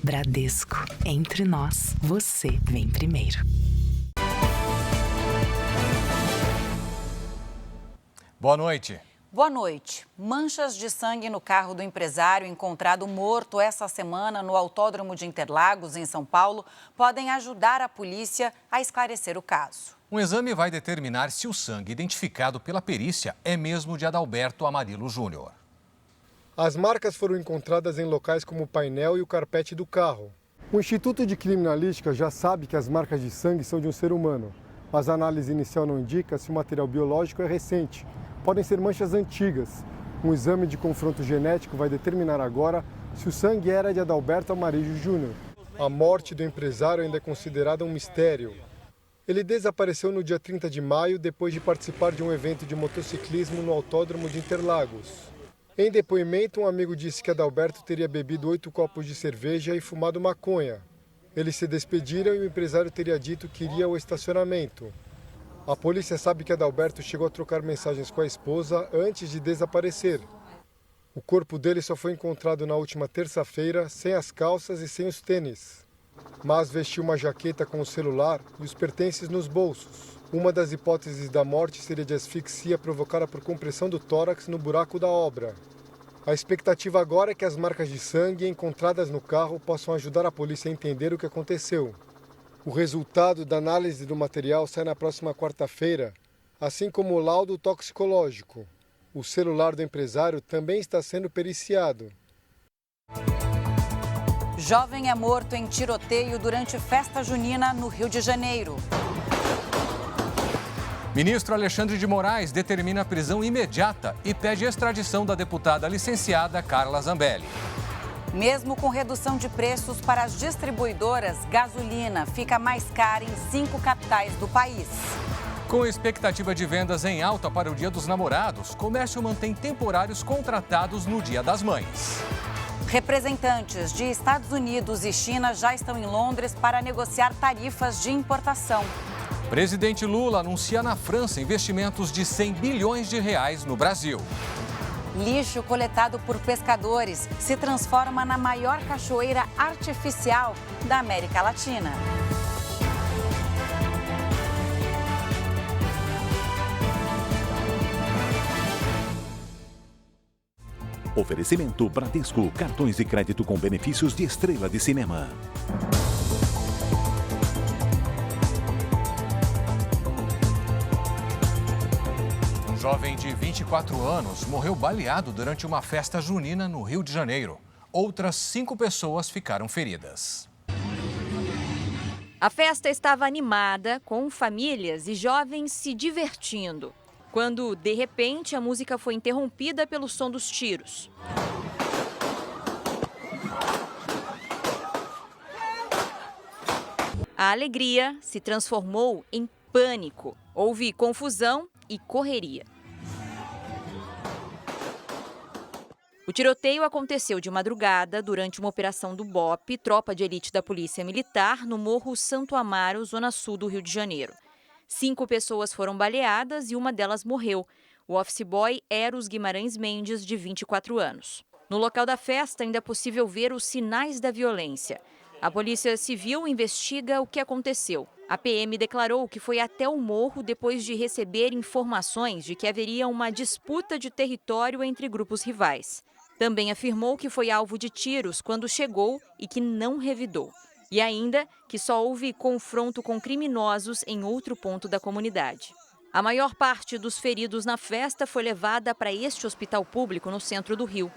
Bradesco. Entre nós, você vem primeiro. Boa noite. Boa noite. Manchas de sangue no carro do empresário encontrado morto essa semana no Autódromo de Interlagos, em São Paulo, podem ajudar a polícia a esclarecer o caso. Um exame vai determinar se o sangue identificado pela perícia é mesmo de Adalberto Amarillo Júnior. As marcas foram encontradas em locais como o painel e o carpete do carro. O Instituto de Criminalística já sabe que as marcas de sangue são de um ser humano, mas a análise inicial não indica se o material biológico é recente. Podem ser manchas antigas. Um exame de confronto genético vai determinar agora se o sangue era de Adalberto Amarillo Júnior. A morte do empresário ainda é considerada um mistério. Ele desapareceu no dia 30 de maio depois de participar de um evento de motociclismo no Autódromo de Interlagos. Em depoimento, um amigo disse que Adalberto teria bebido 8 copos de cerveja e fumado maconha. Eles se despediram e o empresário teria dito que iria ao estacionamento. A polícia sabe que Adalberto chegou a trocar mensagens com a esposa antes de desaparecer. O corpo dele só foi encontrado na última terça-feira, sem as calças e sem os tênis. Mas vestiu uma jaqueta com o celular e os pertences nos bolsos. Uma das hipóteses da morte seria de asfixia provocada por compressão do tórax no buraco da obra. A expectativa agora é que as marcas de sangue encontradas no carro possam ajudar a polícia a entender o que aconteceu. O resultado da análise do material sai na próxima quarta-feira, assim como o laudo toxicológico. O celular do empresário também está sendo periciado. Jovem é morto em tiroteio durante festa junina no Rio de Janeiro. Ministro Alexandre de Moraes determina a prisão imediata e pede extradição da deputada licenciada Carla Zambelli. Mesmo com redução de preços para as distribuidoras, gasolina fica mais cara em 5 capitais do país. Com expectativa de vendas em alta para o Dia dos Namorados, comércio mantém temporários contratados no Dia das Mães. Representantes de Estados Unidos e China já estão em Londres para negociar tarifas de importação. Presidente Lula anuncia na França investimentos de 100 bilhões de reais no Brasil. Lixo coletado por pescadores se transforma na maior cachoeira artificial da América Latina. Oferecimento Bradesco, cartões de crédito com benefícios de estrela de cinema. Um jovem de 24 anos morreu baleado durante uma festa junina no Rio de Janeiro. Outras 5 pessoas ficaram feridas. A festa estava animada, com famílias e jovens se divertindo, quando, de repente, a música foi interrompida pelo som dos tiros. A alegria se transformou em pânico. Houve confusão e correria. O tiroteio aconteceu de madrugada durante uma operação do BOPE, Tropa de Elite da Polícia Militar, no Morro Santo Amaro, zona sul do Rio de Janeiro. 5 pessoas foram baleadas e uma delas morreu. O office boy Eros Guimarães Mendes, de 24 anos. No local da festa ainda é possível ver os sinais da violência. A Polícia Civil investiga o que aconteceu. A PM declarou que foi até o morro depois de receber informações de que haveria uma disputa de território entre grupos rivais. Também afirmou que foi alvo de tiros quando chegou e que não revidou. E ainda que só houve confronto com criminosos em outro ponto da comunidade. A maior parte dos feridos na festa foi levada para este hospital público no centro do Rio.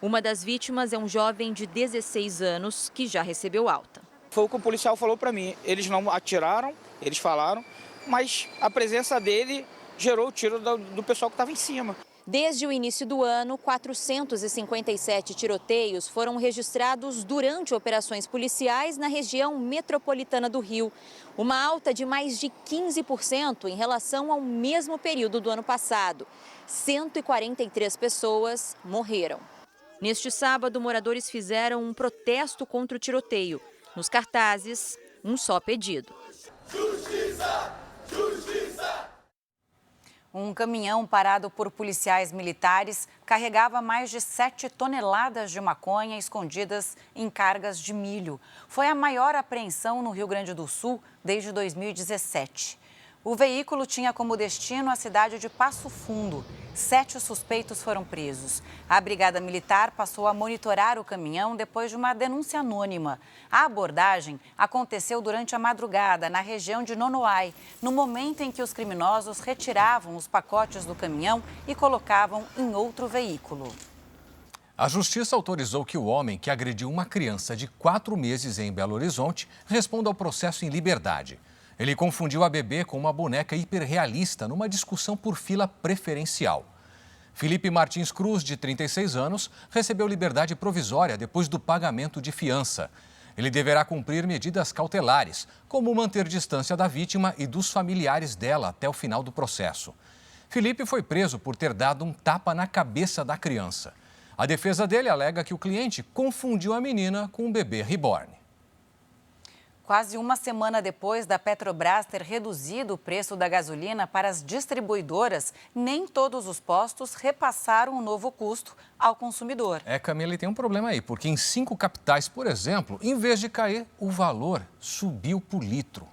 Uma das vítimas é um jovem de 16 anos que já recebeu alta. Foi o que o policial falou para mim. Eles não atiraram, eles falaram, mas a presença dele gerou o tiro do pessoal que estava em cima. Desde o início do ano, 457 tiroteios foram registrados durante operações policiais na região metropolitana do Rio. Uma alta de mais de 15% em relação ao mesmo período do ano passado. 143 pessoas morreram. Neste sábado, moradores fizeram um protesto contra o tiroteio. Nos cartazes, um só pedido. Justiça! Justiça! Um caminhão parado por policiais militares carregava mais de 7 toneladas de maconha escondidas em cargas de milho. Foi a maior apreensão no Rio Grande do Sul desde 2017. O veículo tinha como destino a cidade de Passo Fundo. 7 suspeitos foram presos. A Brigada Militar passou a monitorar o caminhão depois de uma denúncia anônima. A abordagem aconteceu durante a madrugada, na região de Nonoai, no momento em que os criminosos retiravam os pacotes do caminhão e colocavam em outro veículo. A Justiça autorizou que o homem que agrediu uma criança de 4 meses em Belo Horizonte responda ao processo em liberdade. Ele confundiu a bebê com uma boneca hiperrealista numa discussão por fila preferencial. Felipe Martins Cruz, de 36 anos, recebeu liberdade provisória depois do pagamento de fiança. Ele deverá cumprir medidas cautelares, como manter distância da vítima e dos familiares dela até o final do processo. Felipe foi preso por ter dado um tapa na cabeça da criança. A defesa dele alega que o cliente confundiu a menina com um bebê reborn. Quase uma semana depois da Petrobras ter reduzido o preço da gasolina para as distribuidoras, nem todos os postos repassaram o novo custo ao consumidor. Camila, tem um problema aí, porque em 5 capitais, por exemplo, em vez de cair, o valor subiu por litro.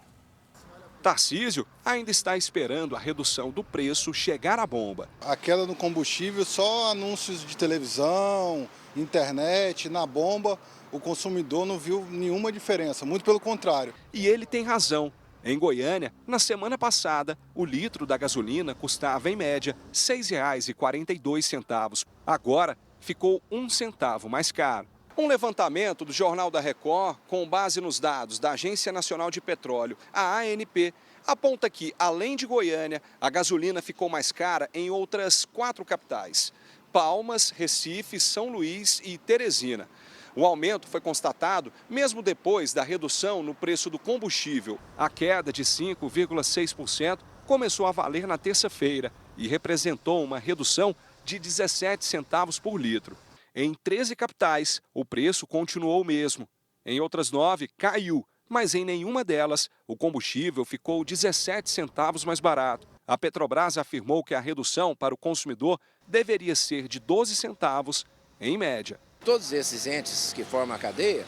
Tarcísio ainda está esperando a redução do preço chegar à bomba. A queda no combustível, só anúncios de televisão, internet, na bomba, o consumidor não viu nenhuma diferença, muito pelo contrário. E ele tem razão. Em Goiânia, na semana passada, o litro da gasolina custava, em média, R$ 6,42. Agora, ficou 1 centavo mais caro. Um levantamento do Jornal da Record, com base nos dados da Agência Nacional de Petróleo, a ANP, aponta que, além de Goiânia, a gasolina ficou mais cara em outras 4 capitais: Palmas, Recife, São Luís e Teresina. O aumento foi constatado mesmo depois da redução no preço do combustível. A queda de 5,6% começou a valer na terça-feira e representou uma redução de 17 centavos por litro. Em 13 capitais, o preço continuou o mesmo. Em outras 9, caiu, mas em nenhuma delas o combustível ficou 17 centavos mais barato. A Petrobras afirmou que a redução para o consumidor deveria ser de 12 centavos em média. Todos esses entes que formam a cadeia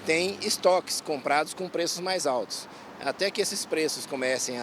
têm estoques comprados com preços mais altos. Até que esses preços comecem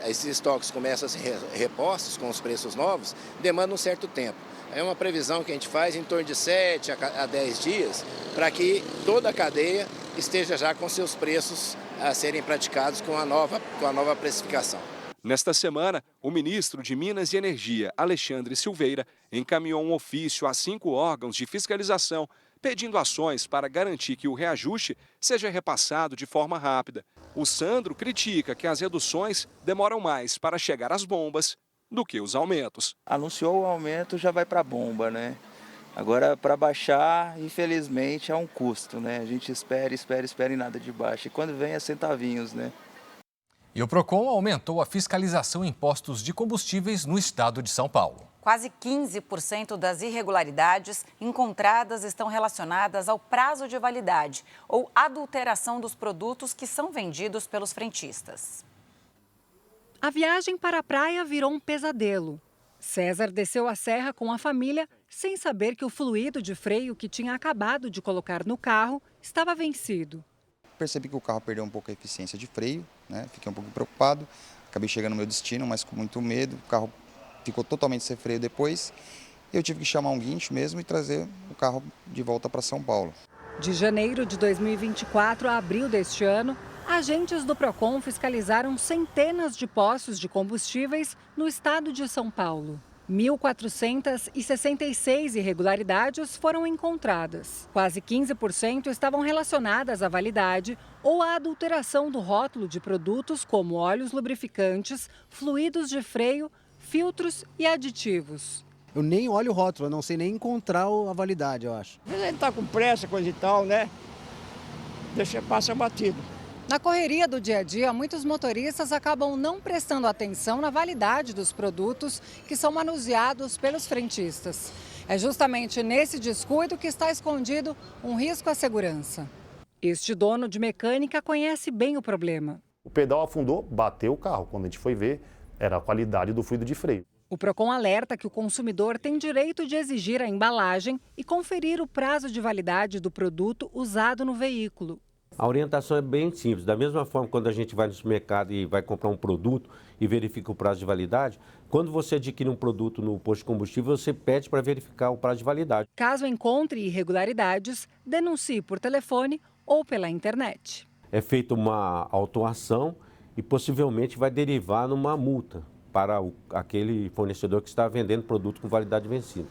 esses estoques comecem a ser repostos com os preços novos, demanda um certo tempo. É uma previsão que a gente faz em torno de 7 a 10 dias para que toda a cadeia esteja já com seus preços a serem praticados com a nova precificação. Nesta semana, o ministro de Minas e Energia, Alexandre Silveira, encaminhou um ofício a 5 órgãos de fiscalização, pedindo ações para garantir que o reajuste seja repassado de forma rápida. O Sandro critica que as reduções demoram mais para chegar às bombas do que os aumentos. Anunciou o aumento, já vai para a bomba, né? Agora, para baixar, infelizmente, é um custo, né? A gente espera e nada de baixo. E quando vem é centavinhos, né? E o PROCON aumentou a fiscalização em postos de combustíveis no estado de São Paulo. Quase 15% das irregularidades encontradas estão relacionadas ao prazo de validade ou adulteração dos produtos que são vendidos pelos frentistas. A viagem para a praia virou um pesadelo. César desceu a serra com a família sem saber que o fluido de freio que tinha acabado de colocar no carro estava vencido. Percebi que o carro perdeu um pouco a eficiência de freio, né? Fiquei um pouco preocupado, acabei chegando no meu destino, mas com muito medo. O carro ficou totalmente sem freio depois. Eu tive que chamar um guincho mesmo e trazer o carro de volta para São Paulo. De janeiro de 2024 a abril deste ano, agentes do PROCON fiscalizaram centenas de postos de combustíveis no estado de São Paulo. 1.466 irregularidades foram encontradas. Quase 15% estavam relacionadas à validade ou à adulteração do rótulo de produtos como óleos lubrificantes, fluidos de freio, filtros e aditivos. Eu nem olho o rótulo, eu não sei nem encontrar a validade, eu acho. Ele está com pressa, coisa e tal, né? Passa batido. Na correria do dia a dia, muitos motoristas acabam não prestando atenção na validade dos produtos que são manuseados pelos frentistas. É justamente nesse descuido que está escondido um risco à segurança. Este dono de mecânica conhece bem o problema. O pedal afundou, bateu o carro. Quando a gente foi ver, era a qualidade do fluido de freio. O Procon alerta que o consumidor tem direito de exigir a embalagem e conferir o prazo de validade do produto usado no veículo. A orientação é bem simples. Da mesma forma, quando a gente vai no supermercado e vai comprar um produto e verifica o prazo de validade, quando você adquire um produto no posto de combustível, você pede para verificar o prazo de validade. Caso encontre irregularidades, denuncie por telefone ou pela internet. É feita uma autuação e possivelmente vai derivar numa multa para aquele fornecedor que está vendendo produto com validade vencida.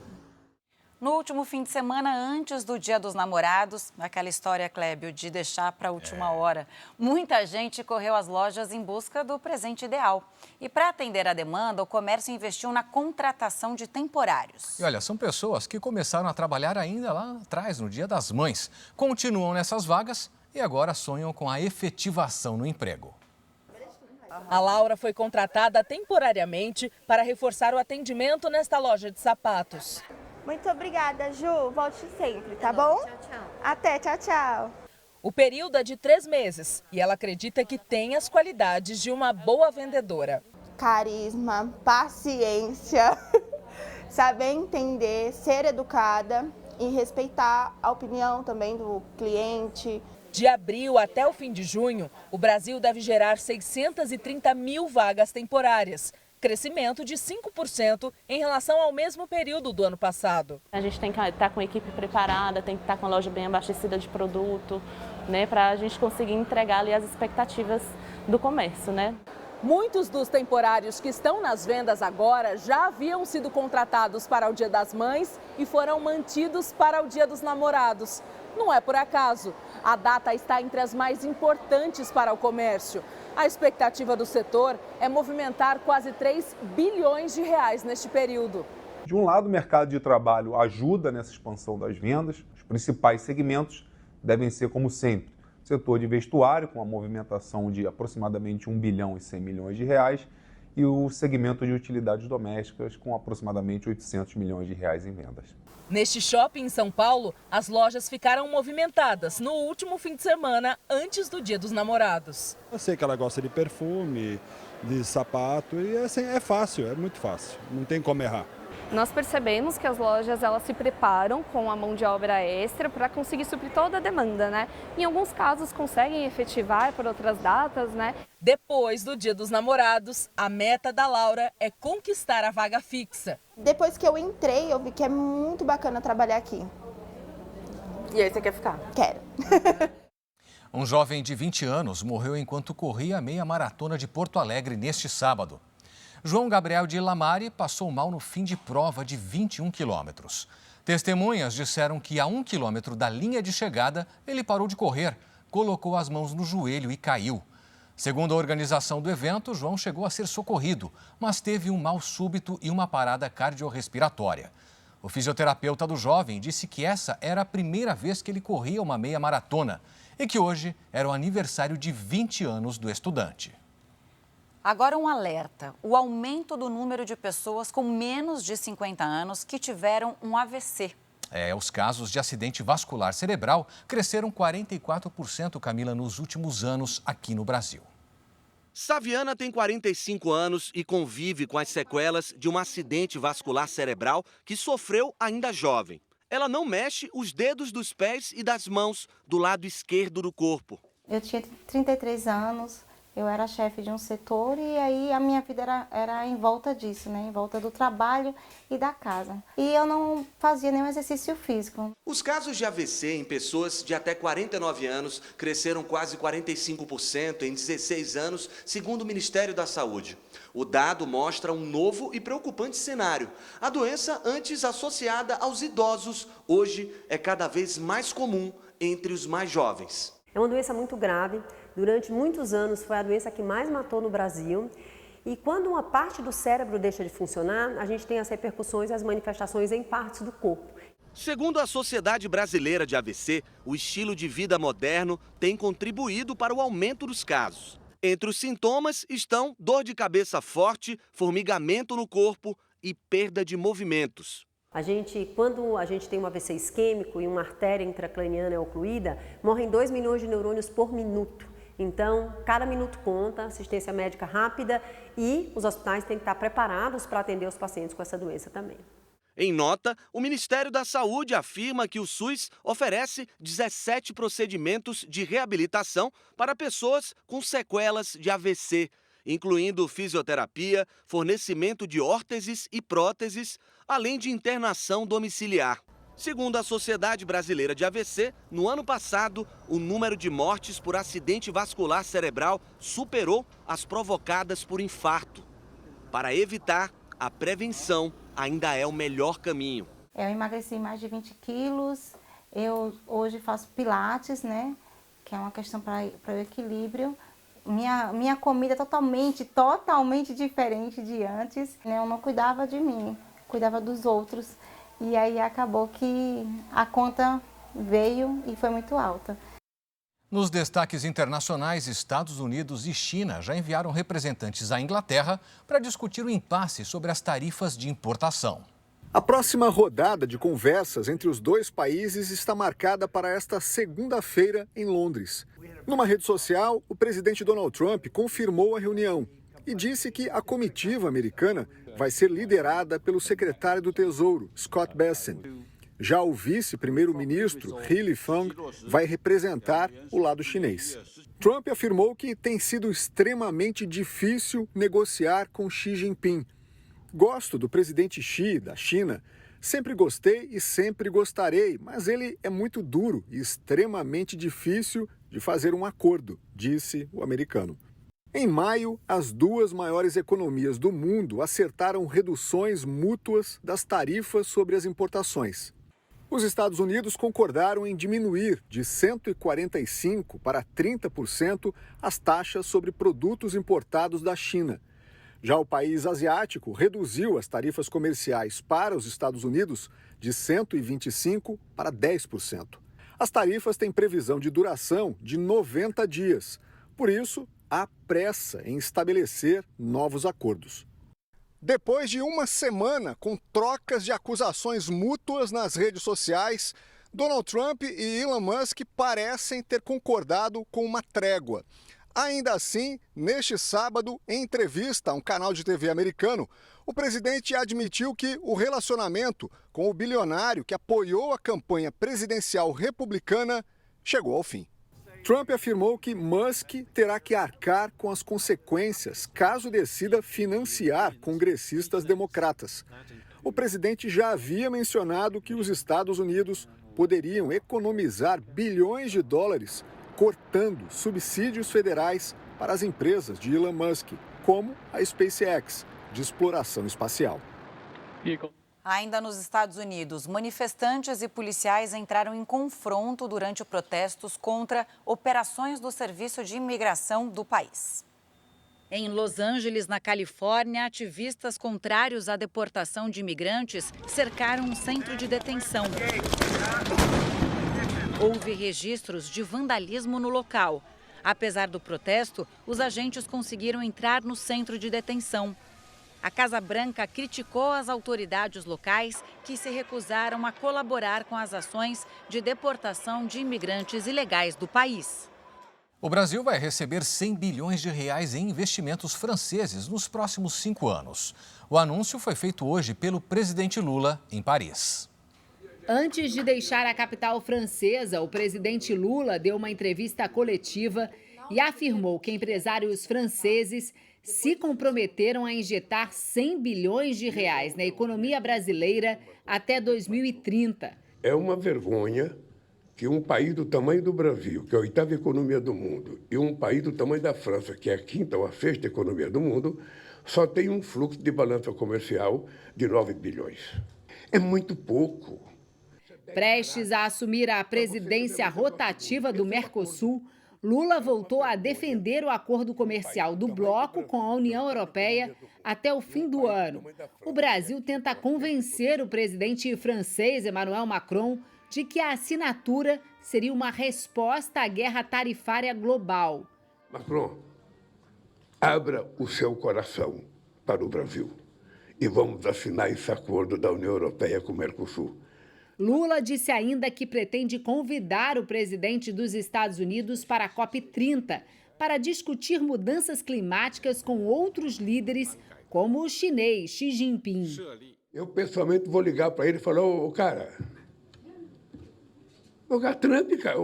No último fim de semana, antes do Dia dos Namorados, aquela história, Clébio, de deixar para a última hora, muita gente correu às lojas em busca do presente ideal. E para atender a demanda, o comércio investiu na contratação de temporários. E olha, são pessoas que começaram a trabalhar ainda lá atrás, no Dia das Mães. Continuam nessas vagas e agora sonham com a efetivação no emprego. A Laura foi contratada temporariamente para reforçar o atendimento nesta loja de sapatos. Muito obrigada, Ju. Volte sempre, tá bom? Tchau, tchau. Até, tchau, tchau. O período é de 3 meses e ela acredita que tem as qualidades de uma boa vendedora. Carisma, paciência, saber entender, ser educada e respeitar a opinião também do cliente. De abril até o fim de junho, o Brasil deve gerar 630 mil vagas temporárias, crescimento de 5% em relação ao mesmo período do ano passado. A gente tem que estar com a equipe preparada, tem que estar com a loja bem abastecida de produto, né, para a gente conseguir entregar ali as expectativas do comércio, né? Muitos dos temporários que estão nas vendas agora já haviam sido contratados para o Dia das Mães e foram mantidos para o Dia dos Namorados. Não é por acaso. A data está entre as mais importantes para o comércio. A expectativa do setor é movimentar quase 3 bilhões de reais neste período. De um lado, o mercado de trabalho ajuda nessa expansão das vendas. Os principais segmentos devem ser, como sempre, o setor de vestuário, com a movimentação de aproximadamente 1 bilhão e 100 milhões de reais, e o segmento de utilidades domésticas, com aproximadamente 800 milhões de reais em vendas. Neste shopping em São Paulo, as lojas ficaram movimentadas no último fim de semana antes do Dia dos Namorados. Eu sei que ela gosta de perfume, de sapato e assim, é fácil, é muito fácil, não tem como errar. Nós percebemos que as lojas elas se preparam com a mão de obra extra para conseguir suprir toda a demanda, né? Em alguns casos conseguem efetivar por outras datas, né? Depois do Dia dos Namorados, a meta da Laura é conquistar a vaga fixa. Depois que eu entrei, eu vi que é muito bacana trabalhar aqui. E aí você quer ficar? Quero. Um jovem de 20 anos morreu enquanto corria a meia maratona de Porto Alegre neste sábado. João Gabriel de Lamari passou mal no fim de prova de 21 quilômetros. Testemunhas disseram que a 1 quilômetro da linha de chegada, ele parou de correr, colocou as mãos no joelho e caiu. Segundo a organização do evento, João chegou a ser socorrido, mas teve um mal súbito e uma parada cardiorrespiratória. O fisioterapeuta do jovem disse que essa era a primeira vez que ele corria uma meia maratona e que hoje era o aniversário de 20 anos do estudante. Agora um alerta: o aumento do número de pessoas com menos de 50 anos que tiveram um AVC. Os casos de acidente vascular cerebral cresceram 44%, Camila, nos últimos anos aqui no Brasil. Saviana tem 45 anos e convive com as sequelas de um acidente vascular cerebral que sofreu ainda jovem. Ela não mexe os dedos dos pés e das mãos do lado esquerdo do corpo. Eu tinha 33 anos. Eu era chefe de um setor e aí a minha vida era em volta disso, né? Em volta do trabalho e da casa. E eu não fazia nenhum exercício físico. Os casos de AVC em pessoas de até 49 anos cresceram quase 45% em 16 anos, segundo o Ministério da Saúde. O dado mostra um novo e preocupante cenário. A doença, antes associada aos idosos, hoje é cada vez mais comum entre os mais jovens. É uma doença muito grave. Durante muitos anos foi a doença que mais matou no Brasil. E quando uma parte do cérebro deixa de funcionar, a gente tem as repercussões e as manifestações em partes do corpo. Segundo a Sociedade Brasileira de AVC, o estilo de vida moderno tem contribuído para o aumento dos casos. Entre os sintomas estão dor de cabeça forte, formigamento no corpo e perda de movimentos. Quando a gente tem um AVC isquêmico e uma artéria intracraniana ocluída, morrem 2 milhões de neurônios por minuto. Então, cada minuto conta, assistência médica rápida e os hospitais têm que estar preparados para atender os pacientes com essa doença também. Em nota, o Ministério da Saúde afirma que o SUS oferece 17 procedimentos de reabilitação para pessoas com sequelas de AVC, incluindo fisioterapia, fornecimento de órteses e próteses, além de internação domiciliar. Segundo a Sociedade Brasileira de AVC, no ano passado, o número de mortes por acidente vascular cerebral superou as provocadas por infarto. Para evitar, a prevenção ainda é o melhor caminho. Eu emagreci mais de 20 quilos, eu hoje faço pilates, né, que é uma questão para o equilíbrio. Minha comida é totalmente diferente de antes. Eu não cuidava de mim, cuidava dos outros. E aí acabou que a conta veio e foi muito alta. Nos destaques internacionais, Estados Unidos e China já enviaram representantes à Inglaterra para discutir o impasse sobre as tarifas de importação. A próxima rodada de conversas entre os dois países está marcada para esta segunda-feira em Londres. Numa rede social, o presidente Donald Trump confirmou a reunião e disse que a comitiva americana vai ser liderada pelo secretário do Tesouro, Scott Bessent. Já o vice-primeiro-ministro, He Lifeng, vai representar o lado chinês. Trump afirmou que tem sido extremamente difícil negociar com Xi Jinping. Gosto do presidente Xi, da China. Sempre gostei e sempre gostarei, mas ele é muito duro e extremamente difícil de fazer um acordo, disse o americano. Em maio, as duas maiores economias do mundo acertaram reduções mútuas das tarifas sobre as importações. Os Estados Unidos concordaram em diminuir de 145% para 30% as taxas sobre produtos importados da China. Já o país asiático reduziu as tarifas comerciais para os Estados Unidos de 125% para 10%. As tarifas têm previsão de duração de 90 dias. Por isso, há pressa em estabelecer novos acordos. Depois de uma semana com trocas de acusações mútuas nas redes sociais, Donald Trump e Elon Musk parecem ter concordado com uma trégua. Ainda assim, neste sábado, em entrevista a um canal de TV americano, o presidente admitiu que o relacionamento com o bilionário que apoiou a campanha presidencial republicana chegou ao fim. Trump afirmou que Musk terá que arcar com as consequências caso decida financiar congressistas democratas. O presidente já havia mencionado que os Estados Unidos poderiam economizar bilhões de dólares cortando subsídios federais para as empresas de Elon Musk, como a SpaceX, de exploração espacial. Ainda nos Estados Unidos, manifestantes e policiais entraram em confronto durante protestos contra operações do Serviço de Imigração do país. Em Los Angeles, na Califórnia, ativistas contrários à deportação de imigrantes cercaram um centro de detenção. Houve registros de vandalismo no local. Apesar do protesto, os agentes conseguiram entrar no centro de detenção. A Casa Branca criticou as autoridades locais que se recusaram a colaborar com as ações de deportação de imigrantes ilegais do país. O Brasil vai receber 100 bilhões de reais em investimentos franceses nos próximos 5 anos. O anúncio foi feito hoje pelo presidente Lula em Paris. Antes de deixar a capital francesa, o presidente Lula deu uma entrevista coletiva e afirmou que empresários franceses se comprometeram a injetar 100 bilhões de reais na economia brasileira até 2030. É uma vergonha que um país do tamanho do Brasil, que é a 8ª economia do mundo, e um país do tamanho da França, que é a 5ª ou a 6ª economia do mundo, só tem um fluxo de balança comercial de 9 bilhões. É muito pouco. Prestes a assumir a presidência rotativa do Mercosul, Lula voltou a defender o acordo comercial do bloco com a União Europeia até o fim do ano. O Brasil tenta convencer o presidente francês Emmanuel Macron de que a assinatura seria uma resposta à guerra tarifária global. Macron, abra o seu coração para o Brasil e vamos assinar esse acordo da União Europeia com o Mercosul. Lula disse ainda que pretende convidar o presidente dos Estados Unidos para a COP30 para discutir mudanças climáticas com outros líderes, como o chinês Xi Jinping. Eu, pessoalmente, vou ligar para ele e falar, cara, Trump, cara,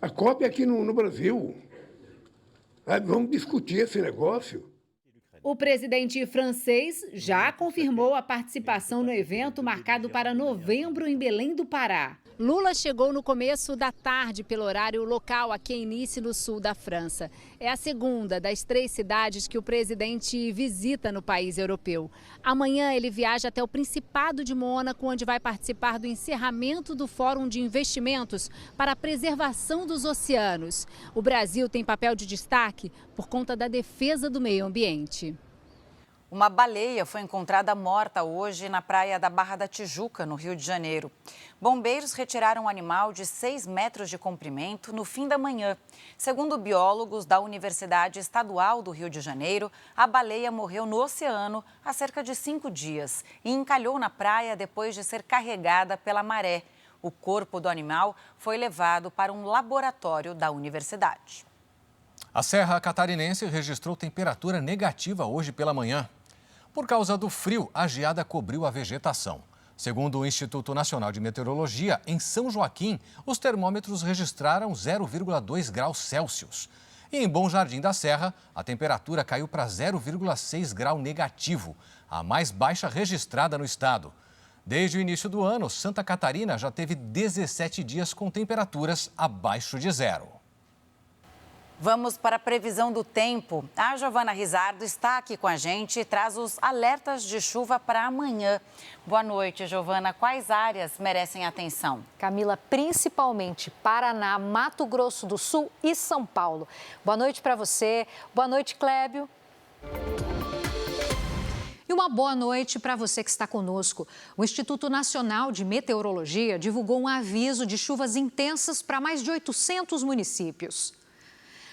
a COP aqui no Brasil. Vamos discutir esse negócio. O presidente francês já confirmou a participação no evento marcado para novembro em Belém do Pará. Lula chegou no começo da tarde pelo horário local aqui em Nice, no sul da França. É a segunda das 3 cidades que o presidente visita no país europeu. Amanhã ele viaja até o Principado de Mônaco, onde vai participar do encerramento do Fórum de Investimentos para a Preservação dos Oceanos. O Brasil tem papel de destaque por conta da defesa do meio ambiente. Uma baleia foi encontrada morta hoje na praia da Barra da Tijuca, no Rio de Janeiro. Bombeiros retiraram um animal de 6 metros de comprimento no fim da manhã. Segundo biólogos da Universidade Estadual do Rio de Janeiro, a baleia morreu no oceano há cerca de 5 dias e encalhou na praia depois de ser carregada pela maré. O corpo do animal foi levado para um laboratório da universidade. A Serra Catarinense registrou temperatura negativa hoje pela manhã. Por causa do frio, a geada cobriu a vegetação. Segundo o Instituto Nacional de Meteorologia, em São Joaquim, os termômetros registraram 0,2 graus Celsius. E em Bom Jardim da Serra, a temperatura caiu para 0,6 grau negativo, a mais baixa registrada no estado. Desde o início do ano, Santa Catarina já teve 17 dias com temperaturas abaixo de zero. Vamos para a previsão do tempo. A Giovana Rizardo está aqui com a gente e traz os alertas de chuva para amanhã. Boa noite, Giovana. Quais áreas merecem atenção? Camila, principalmente Paraná, Mato Grosso do Sul e São Paulo. Boa noite para você. Boa noite, Clébio. E uma boa noite para você que está conosco. O Instituto Nacional de Meteorologia divulgou um aviso de chuvas intensas para mais de 800 municípios.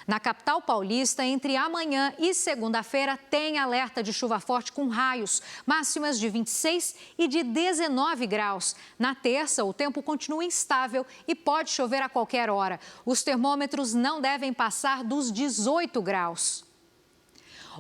Na capital paulista, entre amanhã e segunda-feira, tem alerta de chuva forte com raios, máximas de 26 e de 19 graus. Na terça, o tempo continua instável e pode chover a qualquer hora. Os termômetros não devem passar dos 18 graus.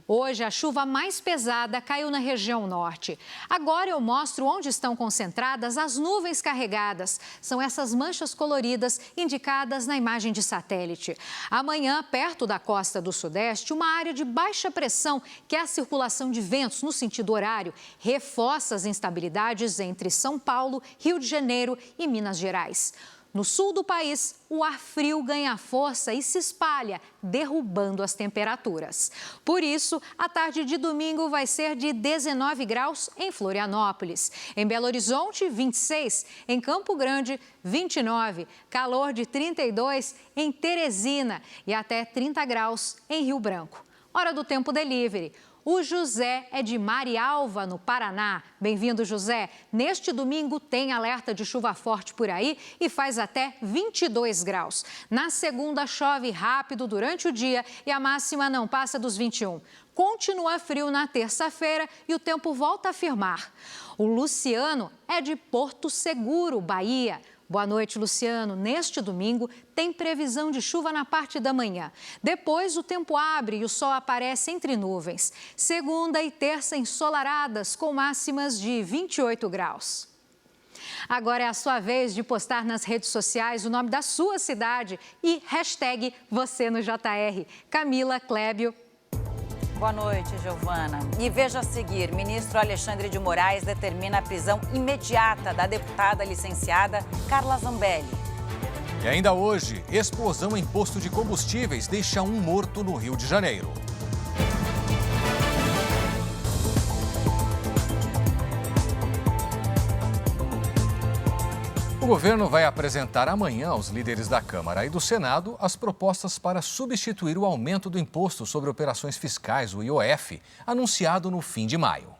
Hoje, a chuva mais pesada caiu na região norte. Agora eu mostro onde estão concentradas as nuvens carregadas. São essas manchas coloridas indicadas na imagem de satélite. Amanhã, perto da costa do Sudeste, uma área de baixa pressão, que é a circulação de ventos no sentido horário, reforça as instabilidades entre São Paulo, Rio de Janeiro e Minas Gerais. No sul do país, o ar frio ganha força e se espalha, derrubando as temperaturas. Por isso, a tarde de domingo vai ser de 19 graus em Florianópolis. Em Belo Horizonte, 26. Em Campo Grande, 29. Calor de 32 em Teresina e até 30 graus em Rio Branco. Hora do Tempo Delivery. O José é de Marialva, no Paraná. Bem-vindo, José. Neste domingo tem alerta de chuva forte por aí e faz até 22 graus. Na segunda, chove rápido durante o dia e a máxima não passa dos 21. Continua frio na terça-feira e o tempo volta a firmar. O Luciano é de Porto Seguro, Bahia. Boa noite, Luciano. Neste domingo, tem previsão de chuva na parte da manhã. Depois, o tempo abre e o sol aparece entre nuvens. Segunda e terça ensolaradas, com máximas de 28 graus. Agora é a sua vez de postar nas redes sociais o nome da sua cidade e hashtag você no JR. Camila, Clébio. Boa noite, Giovana. E veja a seguir, ministro Alexandre de Moraes determina a prisão imediata da deputada licenciada Carla Zambelli. E ainda hoje, explosão em posto de combustíveis deixa um morto no Rio de Janeiro. O governo vai apresentar amanhã aos líderes da Câmara e do Senado as propostas para substituir o aumento do imposto sobre operações fiscais, o IOF, anunciado no fim de maio.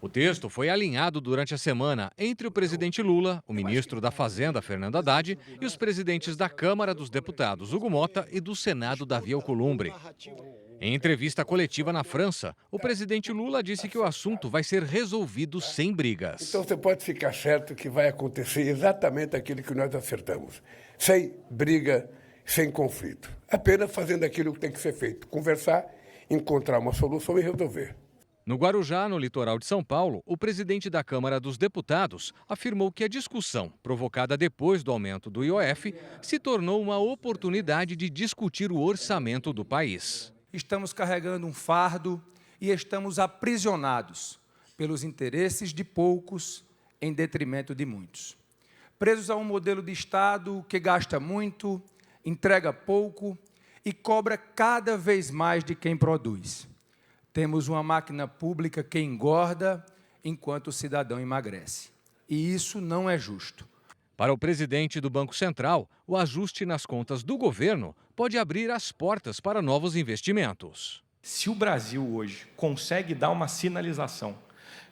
O texto foi alinhado durante a semana entre o presidente Lula, o ministro da Fazenda, Fernando Haddad, e os presidentes da Câmara dos Deputados, Hugo Motta, e do Senado, Davi Alcolumbre. Em entrevista coletiva na França, o presidente Lula disse que o assunto vai ser resolvido sem brigas. Então você pode ficar certo que vai acontecer exatamente aquilo que nós acertamos. Sem briga sem conflito. Apenas fazendo aquilo que tem que ser feito, conversar, encontrar uma solução e resolver. No Guarujá, no litoral de São Paulo, o presidente da Câmara dos Deputados afirmou que a discussão, provocada depois do aumento do IOF, se tornou uma oportunidade de discutir o orçamento do país. Estamos carregando um fardo e estamos aprisionados pelos interesses de poucos em detrimento de muitos. Presos a um modelo de Estado que gasta muito, entrega pouco e cobra cada vez mais de quem produz. Temos uma máquina pública que engorda enquanto o cidadão emagrece. E isso não é justo. Para o presidente do Banco Central, o ajuste nas contas do governo pode abrir as portas para novos investimentos. Se o Brasil hoje consegue dar uma sinalização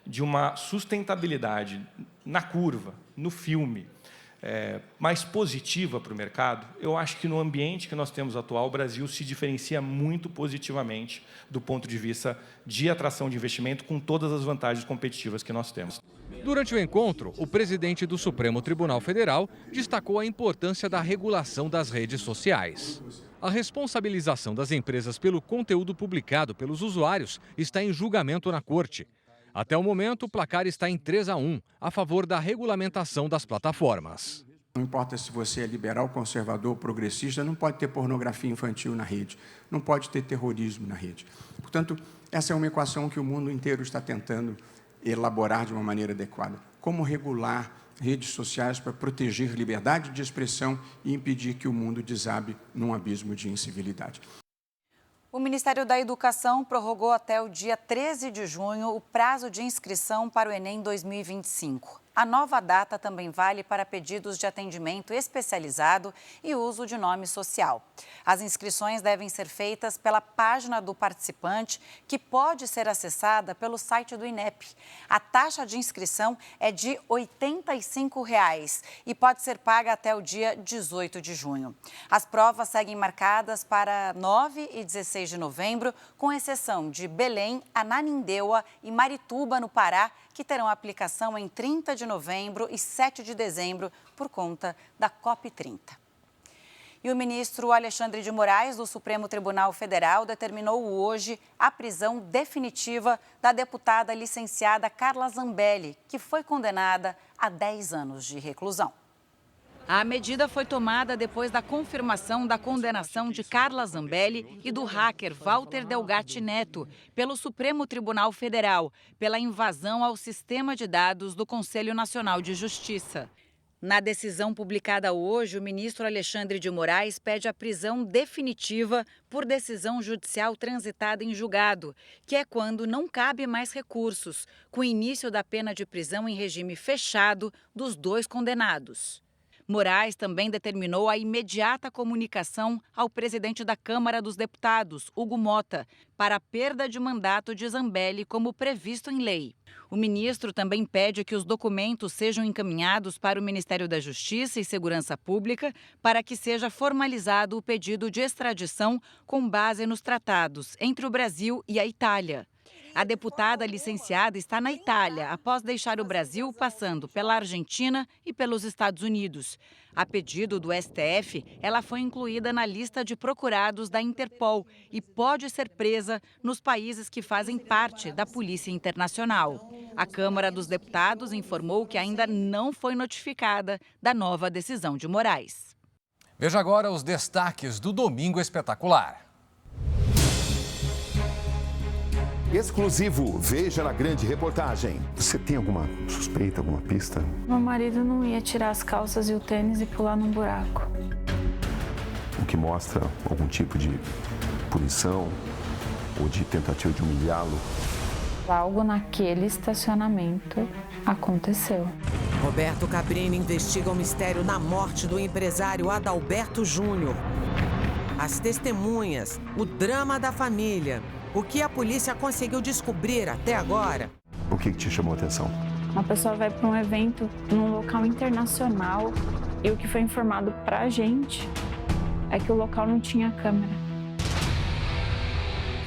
de uma sustentabilidade na curva, no filme, mais positiva para o mercado, eu acho que no ambiente que nós temos atual, o Brasil se diferencia muito positivamente do ponto de vista de atração de investimento, com todas as vantagens competitivas que nós temos. Durante o encontro, o presidente do Supremo Tribunal Federal destacou a importância da regulação das redes sociais. A responsabilização das empresas pelo conteúdo publicado pelos usuários está em julgamento na Corte. Até o momento, o placar está em 3-1, a favor da regulamentação das plataformas. Não importa se você é liberal, conservador, progressista, não pode ter pornografia infantil na rede, não pode ter terrorismo na rede. Portanto, essa é uma equação que o mundo inteiro está tentando elaborar de uma maneira adequada. Como regular redes sociais para proteger liberdade de expressão e impedir que o mundo desabe num abismo de incivilidade. O Ministério da Educação prorrogou até o dia 13 de junho o prazo de inscrição para o Enem 2025. A nova data também vale para pedidos de atendimento especializado e uso de nome social. As inscrições devem ser feitas pela página do participante, que pode ser acessada pelo site do INEP. A taxa de inscrição é de R$ 85 e pode ser paga até o dia 18 de junho. As provas seguem marcadas para 9 e 16 de novembro, com exceção de Belém, Ananindeua e Marituba, no Pará, que terão aplicação em 30 de novembro e 7 de dezembro por conta da COP30. E o ministro Alexandre de Moraes, do Supremo Tribunal Federal, determinou hoje a prisão definitiva da deputada licenciada Carla Zambelli, que foi condenada a 10 anos de reclusão. A medida foi tomada depois da confirmação da condenação de Carla Zambelli e do hacker Walter Delgatti Neto pelo Supremo Tribunal Federal, pela invasão ao sistema de dados do Conselho Nacional de Justiça. Na decisão publicada hoje, o ministro Alexandre de Moraes pede a prisão definitiva por decisão judicial transitada em julgado, que é quando não cabe mais recursos, com o início da pena de prisão em regime fechado dos dois condenados. Moraes também determinou a imediata comunicação ao presidente da Câmara dos Deputados, Hugo Mota, para a perda de mandato de Zambelli, como previsto em lei. O ministro também pede que os documentos sejam encaminhados para o Ministério da Justiça e Segurança Pública para que seja formalizado o pedido de extradição com base nos tratados entre o Brasil e a Itália. A deputada licenciada está na Itália, após deixar o Brasil, passando pela Argentina e pelos Estados Unidos. A pedido do STF, ela foi incluída na lista de procurados da Interpol e pode ser presa nos países que fazem parte da Polícia Internacional. A Câmara dos Deputados informou que ainda não foi notificada da nova decisão de Moraes. Veja agora os destaques do Domingo Espetacular. Exclusivo, veja na grande reportagem. Você tem alguma suspeita, alguma pista? Meu marido não ia tirar as calças e o tênis e pular num buraco. O que mostra algum tipo de punição ou de tentativa de humilhá-lo? Algo naquele estacionamento aconteceu. Roberto Cabrini investiga o mistério na morte do empresário Adalberto Júnior. As testemunhas, o drama da família. O que a polícia conseguiu descobrir até agora? O que te chamou a atenção? Uma pessoa vai para um evento num local internacional e o que foi informado para a gente é que o local não tinha câmera.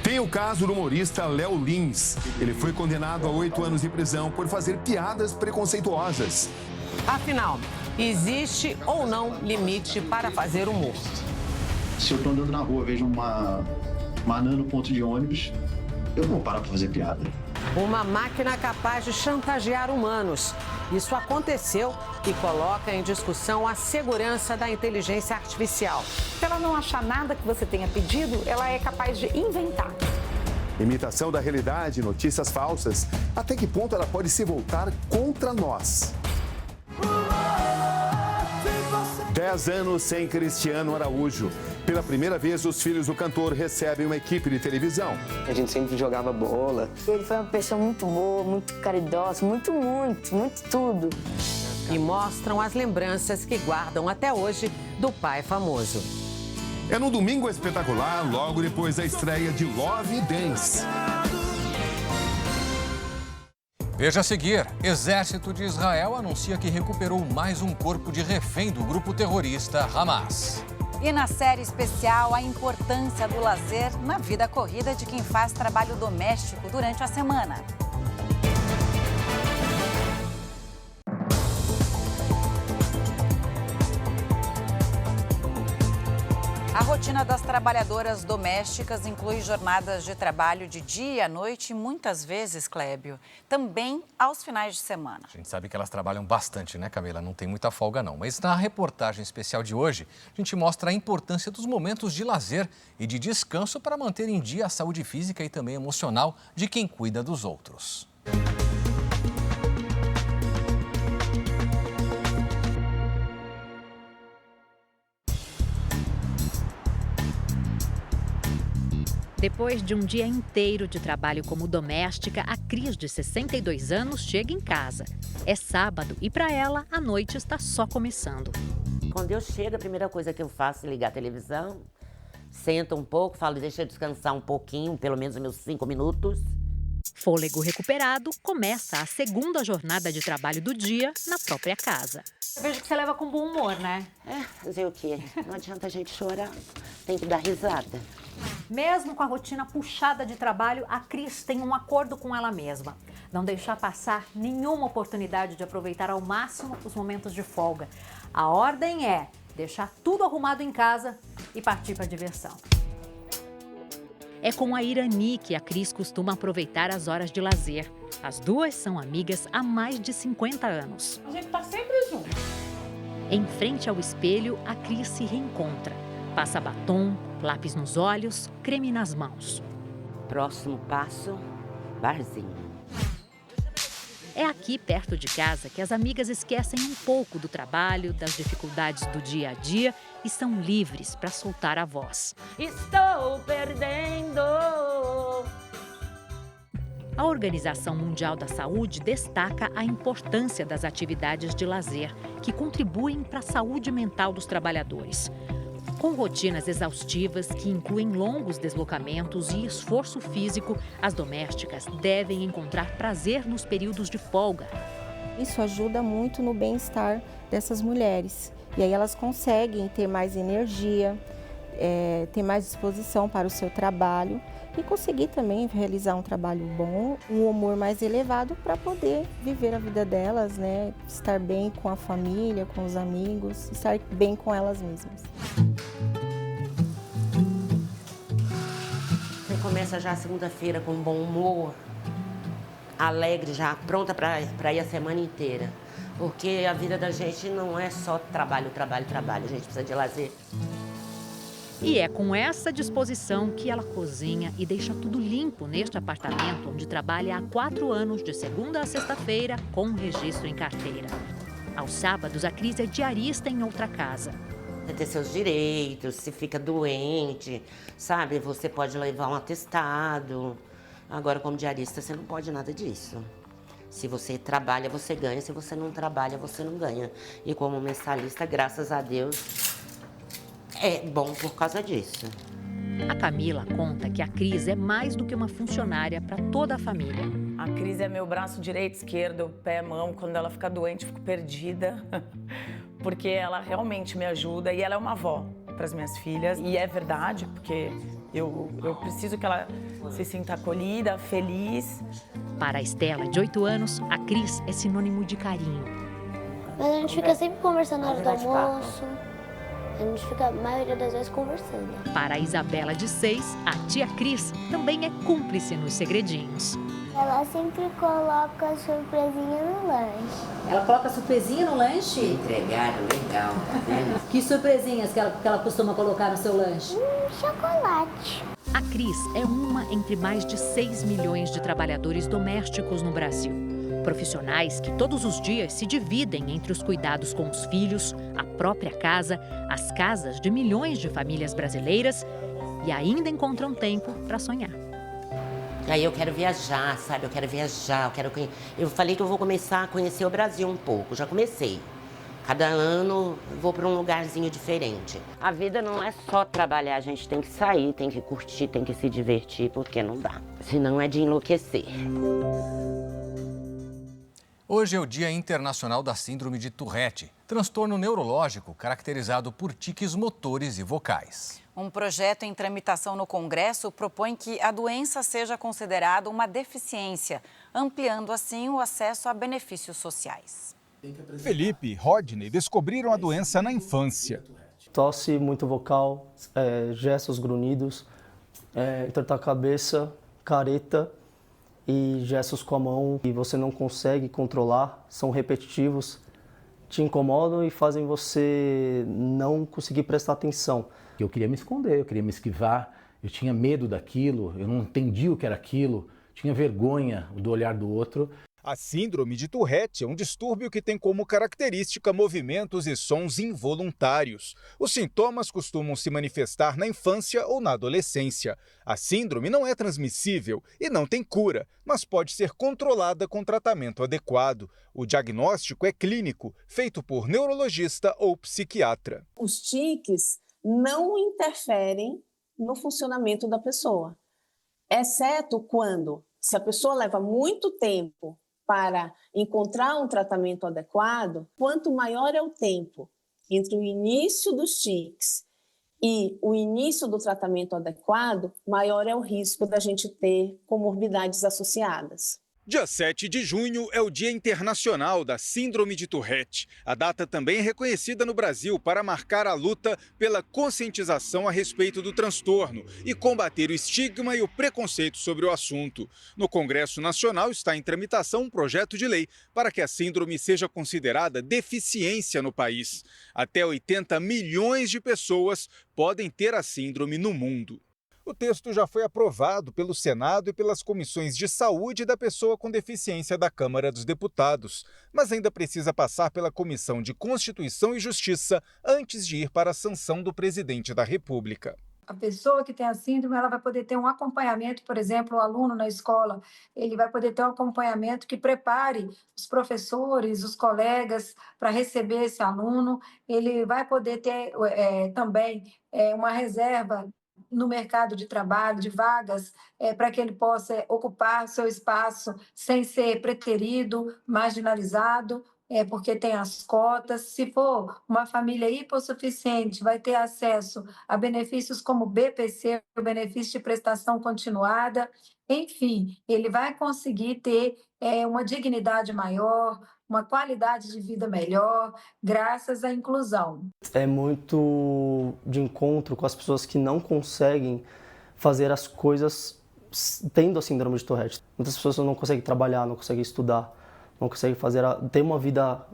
Tem o caso do humorista Léo Lins. Ele foi condenado a 8 anos de prisão por fazer piadas preconceituosas. Afinal, existe ou não limite para fazer humor? Se eu estou andando na rua, vejo uma anã no ponto de ônibus, eu não vou parar para fazer piada. Uma máquina capaz de chantagear humanos. Isso aconteceu e coloca em discussão a segurança da inteligência artificial. Se ela não achar nada que você tenha pedido, ela é capaz de inventar. Imitação da realidade, notícias falsas. Até que ponto ela pode se voltar contra nós? 10 anos sem Cristiano Araújo. Pela primeira vez, os filhos do cantor recebem uma equipe de televisão. A gente sempre jogava bola. Ele foi uma pessoa muito boa, muito caridosa, muito tudo. E mostram as lembranças que guardam até hoje do pai famoso. É no Domingo Espetacular, logo depois da estreia de Love Dance. Veja a seguir, Exército de Israel anuncia que recuperou mais um corpo de refém do grupo terrorista Hamas. E na série especial, a importância do lazer na vida corrida de quem faz trabalho doméstico durante a semana. A rotina das trabalhadoras domésticas inclui jornadas de trabalho de dia e à noite e muitas vezes, Clébio, também aos finais de semana. A gente sabe que elas trabalham bastante, né, Camila? Não tem muita folga, não. Mas na reportagem especial de hoje, a gente mostra a importância dos momentos de lazer e de descanso para manter em dia a saúde física e também emocional de quem cuida dos outros. Depois de um dia inteiro de trabalho como doméstica, a Cris, de 62 anos, chega em casa. É sábado e, para ela, a noite está só começando. Quando eu chego, a primeira coisa que eu faço é ligar a televisão, sento um pouco, falo, deixa eu descansar um pouquinho, pelo menos meus 5 minutos. Fôlego recuperado, começa a segunda jornada de trabalho do dia na própria casa. Eu vejo que você leva com bom humor, né? Fazer o quê? Não adianta a gente chorar, tem que dar risada. Mesmo com a rotina puxada de trabalho, a Cris tem um acordo com ela mesma. Não deixar passar nenhuma oportunidade de aproveitar ao máximo os momentos de folga. A ordem é deixar tudo arrumado em casa e partir para a diversão. É com a Irani que a Cris costuma aproveitar as horas de lazer. As duas são amigas há mais de 50 anos. A gente tá sempre junto. Em frente ao espelho, a Cris se reencontra. Passa batom, lápis nos olhos, creme nas mãos. Próximo passo, barzinho. É aqui, perto de casa, que as amigas esquecem um pouco do trabalho, das dificuldades do dia a dia e são livres para soltar a voz. Estou perdendo. A Organização Mundial da Saúde destaca a importância das atividades de lazer, que contribuem para a saúde mental dos trabalhadores. Com rotinas exaustivas que incluem longos deslocamentos e esforço físico, as domésticas devem encontrar prazer nos períodos de folga. Isso ajuda muito no bem-estar dessas mulheres. E aí elas conseguem ter mais energia, ter mais disposição para o seu trabalho e conseguir também realizar um trabalho bom, um humor mais elevado para poder viver a vida delas, né? Estar bem com a família, com os amigos, estar bem com elas mesmas. Você começa já a segunda-feira com bom humor, alegre, já pronta para ir a semana inteira. Porque a vida da gente não é só trabalho, trabalho, trabalho. A gente precisa de lazer. E é com essa disposição que ela cozinha e deixa tudo limpo neste apartamento onde trabalha há 4 anos, de segunda a sexta-feira, com registro em carteira. Aos sábados, a Cris é diarista em outra casa. Você tem seus direitos, se fica doente, sabe? Você pode levar um atestado. Agora, como diarista, você não pode nada disso. Se você trabalha, você ganha. Se você não trabalha, você não ganha. E como mensalista, graças a Deus, é bom por causa disso. A Camila conta que a Cris é mais do que uma funcionária para toda a família. A Cris é meu braço direito, esquerdo, pé, mão. Quando ela fica doente, eu fico perdida. Porque ela realmente me ajuda e ela é uma avó para as minhas filhas. E é verdade, porque eu preciso que ela se sinta acolhida, feliz. Para a Estela, de 8 anos, a Cris é sinônimo de carinho. A gente fica sempre conversando na hora do almoço. A gente fica a maioria das vezes conversando. Para a Isabela de 6, a tia Cris também é cúmplice nos segredinhos. Ela sempre coloca surpresinha no lanche. Ela coloca surpresinha no lanche? Entregaram, legal, tá vendo? Que surpresinhas que ela costuma colocar no seu lanche? Chocolate. A Cris é uma entre mais de 6 milhões de trabalhadores domésticos no Brasil. Profissionais que todos os dias se dividem entre os cuidados com os filhos, a própria casa, as casas de milhões de famílias brasileiras e ainda encontram tempo para sonhar. Aí eu quero viajar, sabe? Eu falei que eu vou começar a conhecer o Brasil um pouco, já comecei. Cada ano vou para um lugarzinho diferente. A vida não é só trabalhar, a gente tem que sair, tem que curtir, tem que se divertir, porque não dá. Senão é de enlouquecer. Hoje é o Dia Internacional da Síndrome de Tourette, transtorno neurológico caracterizado por tiques motores e vocais. Um projeto em tramitação no Congresso propõe que a doença seja considerada uma deficiência, ampliando assim o acesso a benefícios sociais. Felipe e Rodney descobriram a doença na infância. Tosse muito vocal, gestos grunhidos, entortar a cabeça, careta e gestos com a mão que você não consegue controlar, são repetitivos, te incomodam e fazem você não conseguir prestar atenção. Eu queria me esconder, eu queria me esquivar, eu tinha medo daquilo, eu não entendia o que era aquilo, tinha vergonha do olhar do outro. A síndrome de Tourette é um distúrbio que tem como característica movimentos e sons involuntários. Os sintomas costumam se manifestar na infância ou na adolescência. A síndrome não é transmissível e não tem cura, mas pode ser controlada com tratamento adequado. O diagnóstico é clínico, feito por neurologista ou psiquiatra. Os tiques não interferem no funcionamento da pessoa, exceto se a pessoa leva muito tempo para encontrar um tratamento adequado. Quanto maior é o tempo entre o início dos tiques e o início do tratamento adequado, maior é o risco da gente ter comorbidades associadas. Dia 7 de junho é o Dia Internacional da Síndrome de Tourette. A data também é reconhecida no Brasil para marcar a luta pela conscientização a respeito do transtorno e combater o estigma e o preconceito sobre o assunto. No Congresso Nacional está em tramitação um projeto de lei para que a síndrome seja considerada deficiência no país. Até 80 milhões de pessoas podem ter a síndrome no mundo. O texto já foi aprovado pelo Senado e pelas comissões de saúde da pessoa com deficiência da Câmara dos Deputados, mas ainda precisa passar pela Comissão de Constituição e Justiça antes de ir para a sanção do presidente da República. A pessoa que tem a síndrome, ela vai poder ter um acompanhamento, por exemplo, o aluno na escola, ele vai poder ter um acompanhamento que prepare os professores, os colegas para receber esse aluno, ele vai poder ter também uma reserva no mercado de trabalho, de vagas, para que ele possa ocupar seu espaço sem ser preterido, marginalizado, porque tem as cotas. Se for uma família hipossuficiente, vai ter acesso a benefícios como BPC, o benefício de prestação continuada. Enfim, ele vai conseguir ter uma dignidade maior, uma qualidade de vida melhor, graças à inclusão. É muito de encontro com as pessoas que não conseguem fazer as coisas tendo a síndrome de Tourette. Muitas pessoas não conseguem trabalhar, não conseguem estudar, não conseguem ter uma vida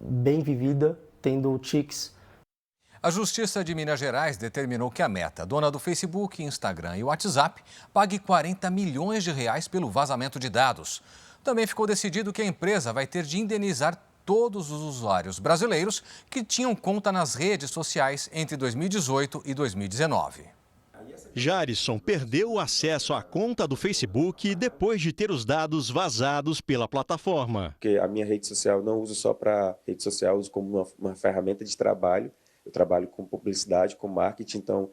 bem vivida, tendo tiques. A Justiça de Minas Gerais determinou que a Meta, dona do Facebook, Instagram e WhatsApp, pague 40 milhões de reais pelo vazamento de dados. Também ficou decidido que a empresa vai ter de indenizar todos os usuários brasileiros que tinham conta nas redes sociais entre 2018 e 2019. Jarisson perdeu o acesso à conta do Facebook depois de ter os dados vazados pela plataforma. Porque a minha rede social não uso só para rede social, uso como uma ferramenta de trabalho. Eu trabalho com publicidade, com marketing, então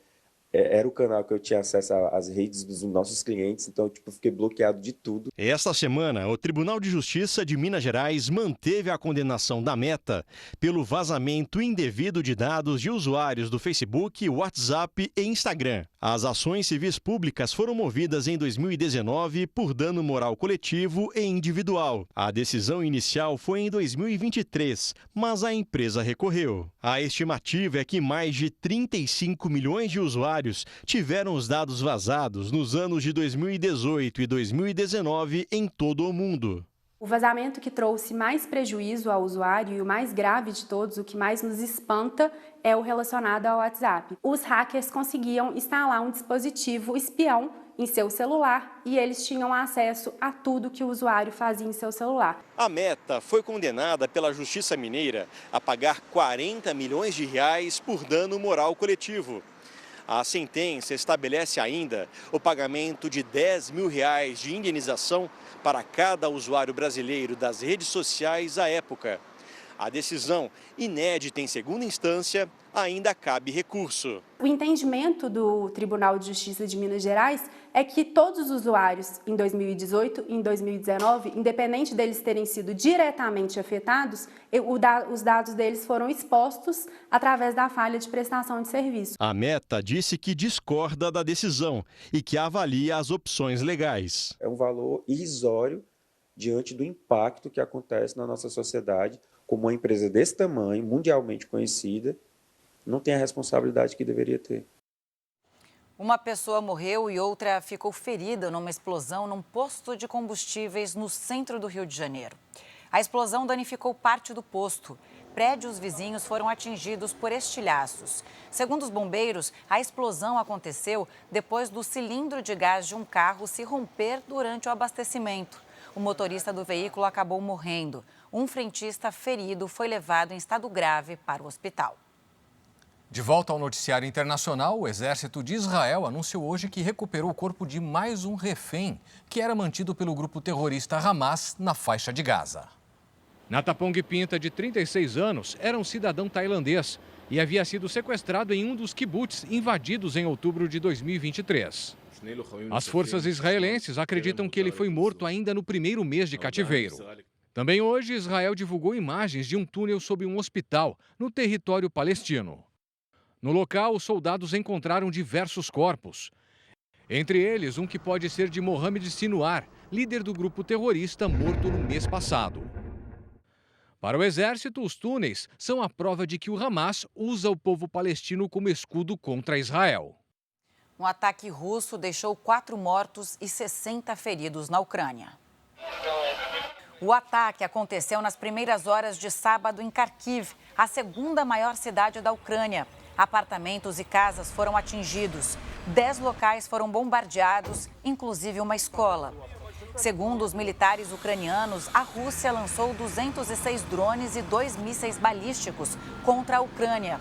era o canal que eu tinha acesso às redes dos nossos clientes, então eu fiquei bloqueado de tudo. Esta semana, o Tribunal de Justiça de Minas Gerais manteve a condenação da Meta pelo vazamento indevido de dados de usuários do Facebook, WhatsApp e Instagram. As ações civis públicas foram movidas em 2019 por dano moral coletivo e individual. A decisão inicial foi em 2023, mas a empresa recorreu. A estimativa é que mais de 35 milhões de usuários tiveram os dados vazados nos anos de 2018 e 2019 em todo o mundo. O vazamento que trouxe mais prejuízo ao usuário e o mais grave de todos, o que mais nos espanta, é o relacionado ao WhatsApp. Os hackers conseguiam instalar um dispositivo espião em seu celular e eles tinham acesso a tudo que o usuário fazia em seu celular. A Meta foi condenada pela Justiça Mineira a pagar 40 milhões de reais por dano moral coletivo. A sentença estabelece ainda o pagamento de R$10 mil de indenização para cada usuário brasileiro das redes sociais à época. A decisão, inédita em segunda instância, ainda cabe recurso. O entendimento do Tribunal de Justiça de Minas Gerais é que todos os usuários em 2018 e em 2019, independente deles terem sido diretamente afetados, os dados deles foram expostos através da falha de prestação de serviço. A Meta disse que discorda da decisão e que avalia as opções legais. É um valor irrisório diante do impacto que acontece na nossa sociedade, como uma empresa desse tamanho, mundialmente conhecida, não tem a responsabilidade que deveria ter. Uma pessoa morreu e outra ficou ferida numa explosão num posto de combustíveis no centro do Rio de Janeiro. A explosão danificou parte do posto. Prédios vizinhos foram atingidos por estilhaços. Segundo os bombeiros, a explosão aconteceu depois do cilindro de gás de um carro se romper durante o abastecimento. O motorista do veículo acabou morrendo. Um frentista ferido foi levado em estado grave para o hospital. De volta ao noticiário internacional, o exército de Israel anunciou hoje que recuperou o corpo de mais um refém que era mantido pelo grupo terrorista Hamas na faixa de Gaza. Natapong Pinta, de 36 anos, era um cidadão tailandês e havia sido sequestrado em um dos kibbutz invadidos em outubro de 2023. As forças israelenses acreditam que ele foi morto ainda no primeiro mês de cativeiro. Também hoje, Israel divulgou imagens de um túnel sob um hospital no território palestino. No local, os soldados encontraram diversos corpos. Entre eles, um que pode ser de Mohamed Sinwar, líder do grupo terrorista morto no mês passado. Para o exército, os túneis são a prova de que o Hamas usa o povo palestino como escudo contra Israel. Um ataque russo deixou 4 mortos e 60 feridos na Ucrânia. O ataque aconteceu nas primeiras horas de sábado em Kharkiv, a segunda maior cidade da Ucrânia. Apartamentos e casas foram atingidos. 10 locais foram bombardeados, inclusive uma escola. Segundo os militares ucranianos, a Rússia lançou 206 drones e 2 mísseis balísticos contra a Ucrânia.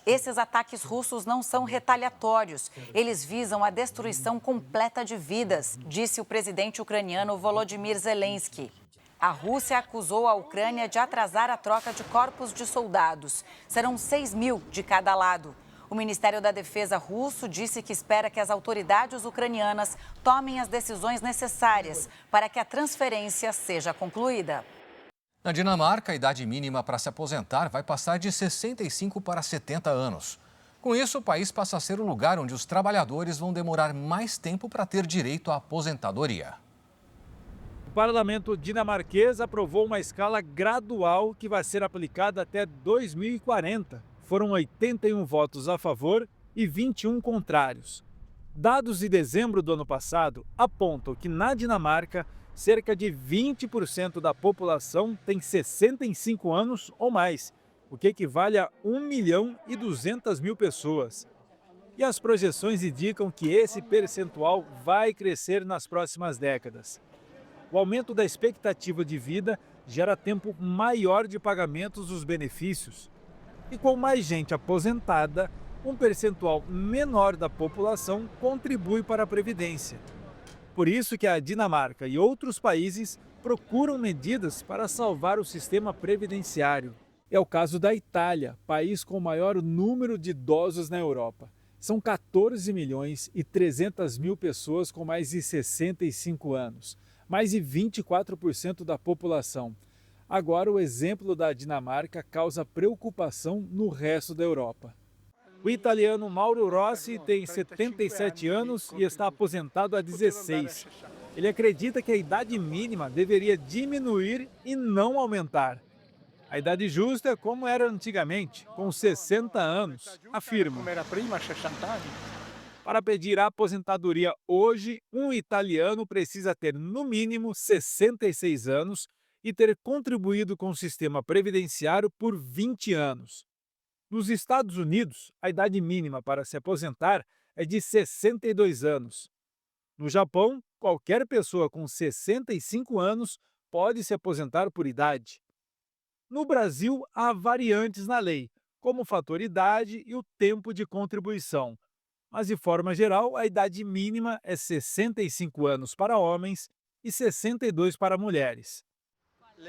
Esses ataques russos não são retaliatórios. Eles visam a destruição completa de vidas, disse o presidente ucraniano Volodymyr Zelensky. A Rússia acusou a Ucrânia de atrasar a troca de corpos de soldados. Serão 6.000 de cada lado. O Ministério da Defesa russo disse que espera que as autoridades ucranianas tomem as decisões necessárias para que a transferência seja concluída. Na Dinamarca, a idade mínima para se aposentar vai passar de 65 para 70 anos. Com isso, o país passa a ser o lugar onde os trabalhadores vão demorar mais tempo para ter direito à aposentadoria. O parlamento dinamarquês aprovou uma escala gradual que vai ser aplicada até 2040. Foram 81 votos a favor e 21 contrários. Dados de dezembro do ano passado apontam que na Dinamarca, cerca de 20% da população tem 65 anos ou mais, o que equivale a 1.200.000 pessoas. E as projeções indicam que esse percentual vai crescer nas próximas décadas. O aumento da expectativa de vida gera tempo maior de pagamentos dos benefícios. E com mais gente aposentada, um percentual menor da população contribui para a Previdência. Por isso que a Dinamarca e outros países procuram medidas para salvar o sistema previdenciário. É o caso da Itália, país com o maior número de idosos na Europa. São 14 milhões e 300 mil pessoas com mais de 65 anos, mais de 24% da população. Agora, o exemplo da Dinamarca causa preocupação no resto da Europa. O italiano Mauro Rossi tem 77 anos e está aposentado há 16. Ele acredita que a idade mínima deveria diminuir e não aumentar. A idade justa é como era antigamente, com 60 anos, afirma. Para pedir a aposentadoria hoje, um italiano precisa ter no mínimo 66 anos e ter contribuído com o sistema previdenciário por 20 anos. Nos Estados Unidos, a idade mínima para se aposentar é de 62 anos. No Japão, qualquer pessoa com 65 anos pode se aposentar por idade. No Brasil, há variantes na lei, como o fator idade e o tempo de contribuição. Mas, de forma geral, a idade mínima é 65 anos para homens e 62 para mulheres.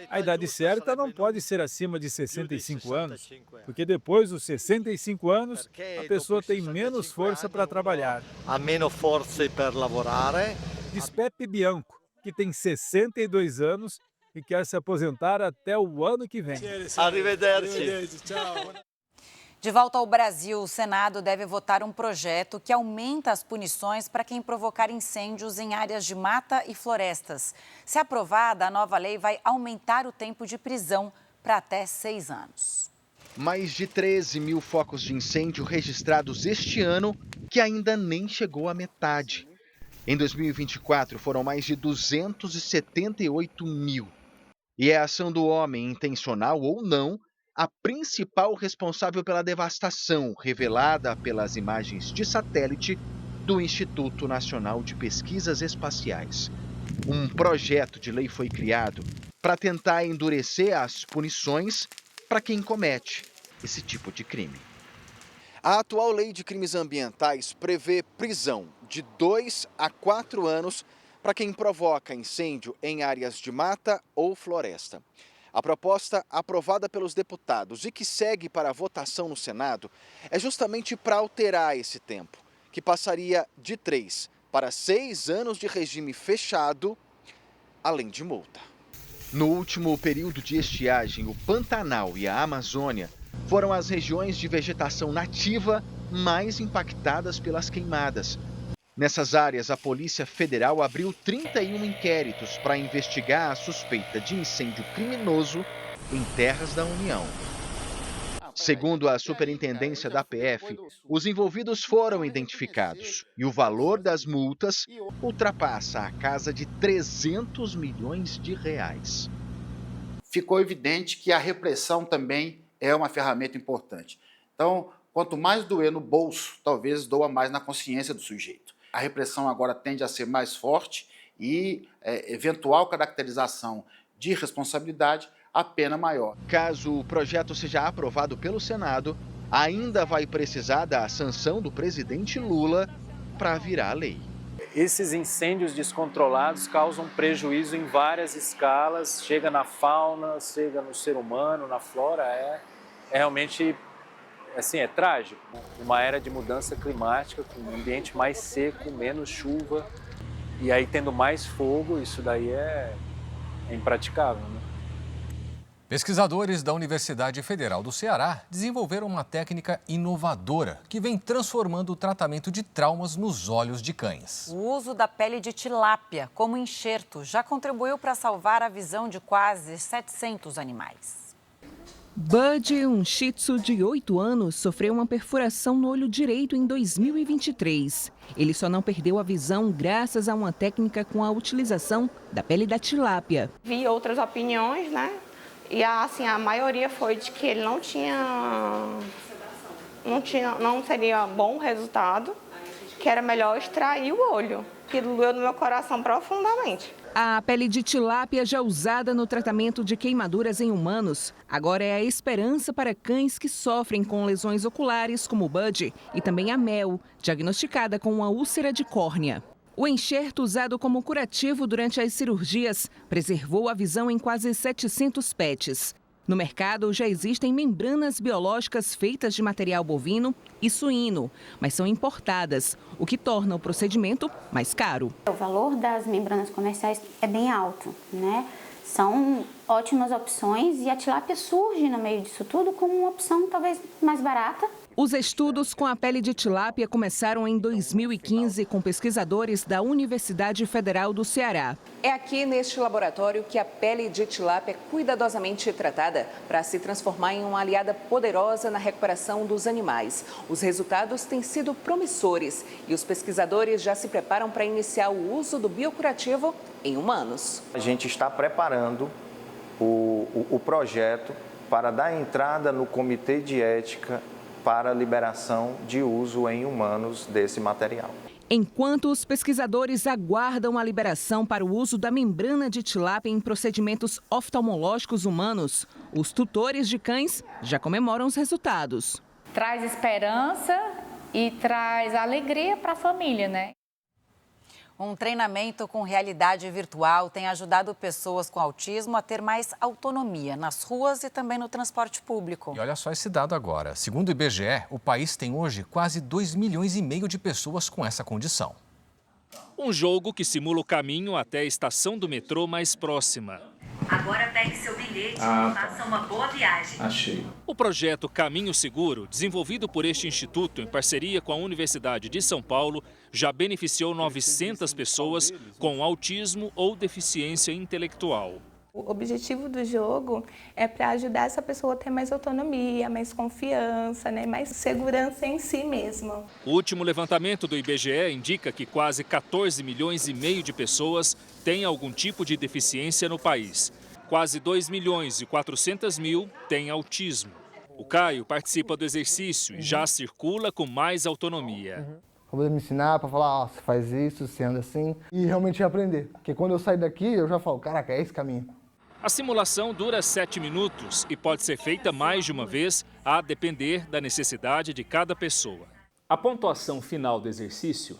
A idade certa não pode ser acima de 65 anos, porque depois dos 65 anos, a pessoa tem menos força para trabalhar. Ha meno forze per lavorare. Diz Pepe Bianco, que tem 62 anos e quer se aposentar até o ano que vem. Arrivederci. De volta ao Brasil, o Senado deve votar um projeto que aumenta as punições para quem provocar incêndios em áreas de mata e florestas. Se aprovada, a nova lei vai aumentar o tempo de prisão para até 6 anos. Mais de 13 mil focos de incêndio registrados este ano, que ainda nem chegou à metade. Em 2024, foram mais de 278 mil. E é a ação do homem, intencional ou não, a principal responsável pela devastação revelada pelas imagens de satélite do Instituto Nacional de Pesquisas Espaciais. Um projeto de lei foi criado para tentar endurecer as punições para quem comete esse tipo de crime. A atual lei de crimes ambientais prevê prisão de 2 a 4 anos para quem provoca incêndio em áreas de mata ou floresta. A proposta, aprovada pelos deputados e que segue para a votação no Senado, é justamente para alterar esse tempo, que passaria de 3 para 6 anos de regime fechado, além de multa. No último período de estiagem, o Pantanal e a Amazônia foram as regiões de vegetação nativa mais impactadas pelas queimadas. Nessas áreas, a Polícia Federal abriu 31 inquéritos para investigar a suspeita de incêndio criminoso em terras da União. Segundo a Superintendência da PF, os envolvidos foram identificados e o valor das multas ultrapassa a casa de 300 milhões de reais. Ficou evidente que a repressão também é uma ferramenta importante. Então, quanto mais doer no bolso, talvez doa mais na consciência do sujeito. A repressão agora tende a ser mais forte e eventual caracterização de responsabilidade, a pena maior. Caso o projeto seja aprovado pelo Senado, ainda vai precisar da sanção do presidente Lula para virar lei. Esses incêndios descontrolados causam prejuízo em várias escalas, chega na fauna, chega no ser humano, na flora, é realmente assim, é trágico. Uma era de mudança climática, com um ambiente mais seco, menos chuva, e aí tendo mais fogo, isso daí é impraticável, né? Pesquisadores da Universidade Federal do Ceará desenvolveram uma técnica inovadora que vem transformando o tratamento de traumas nos olhos de cães. O uso da pele de tilápia como enxerto já contribuiu para salvar a visão de quase 700 animais. Bud, um shih tzu de 8 anos, sofreu uma perfuração no olho direito em 2023. Ele só não perdeu a visão graças a uma técnica com a utilização da pele da tilápia. Vi outras opiniões, né? E assim, a maioria foi de que ele não seria bom resultado, que era melhor extrair o olho. Aquilo doeu no meu coração profundamente. A pele de tilápia já usada no tratamento de queimaduras em humanos, agora é a esperança para cães que sofrem com lesões oculares, como o Bud, e também a Mel, diagnosticada com uma úlcera de córnea. O enxerto usado como curativo durante as cirurgias preservou a visão em quase 700 pets. No mercado já existem membranas biológicas feitas de material bovino e suíno, mas são importadas, o que torna o procedimento mais caro. O valor das membranas comerciais é bem alto, né? São ótimas opções e a tilápia surge no meio disso tudo como uma opção talvez mais barata. Os estudos com a pele de tilápia começaram em 2015 com pesquisadores da Universidade Federal do Ceará. É aqui neste laboratório que a pele de tilápia é cuidadosamente tratada para se transformar em uma aliada poderosa na recuperação dos animais. Os resultados têm sido promissores e os pesquisadores já se preparam para iniciar o uso do biocurativo em humanos. A gente está preparando o projeto para dar entrada no Comitê de Ética para a liberação de uso em humanos desse material. Enquanto os pesquisadores aguardam a liberação para o uso da membrana de tilápia em procedimentos oftalmológicos humanos, os tutores de cães já comemoram os resultados. Traz esperança e traz alegria para a família, né? Um treinamento com realidade virtual tem ajudado pessoas com autismo a ter mais autonomia nas ruas e também no transporte público. E olha só esse dado agora. Segundo o IBGE, o país tem hoje quase 2,5 milhões de pessoas com essa condição. Um jogo que simula o caminho até a estação do metrô mais próxima. Agora pegue seu bilhete e faça uma boa viagem. Achei. O projeto Caminho Seguro, desenvolvido por este instituto em parceria com a Universidade de São Paulo, já beneficiou 900 pessoas com autismo ou deficiência intelectual. O objetivo do jogo é para ajudar essa pessoa a ter mais autonomia, mais confiança, né? Mais segurança em si mesma. O último levantamento do IBGE indica que quase 14,5 milhões de pessoas têm algum tipo de deficiência no país. Quase 2,4 milhões têm autismo. O Caio participa do exercício e já circula com mais autonomia. Para poder me ensinar, para falar, você faz isso, você anda assim, e realmente aprender. Porque quando eu sair daqui, eu já falo, caraca, é esse caminho. A simulação dura 7 minutos e pode ser feita mais de uma vez, a depender da necessidade de cada pessoa. A pontuação final do exercício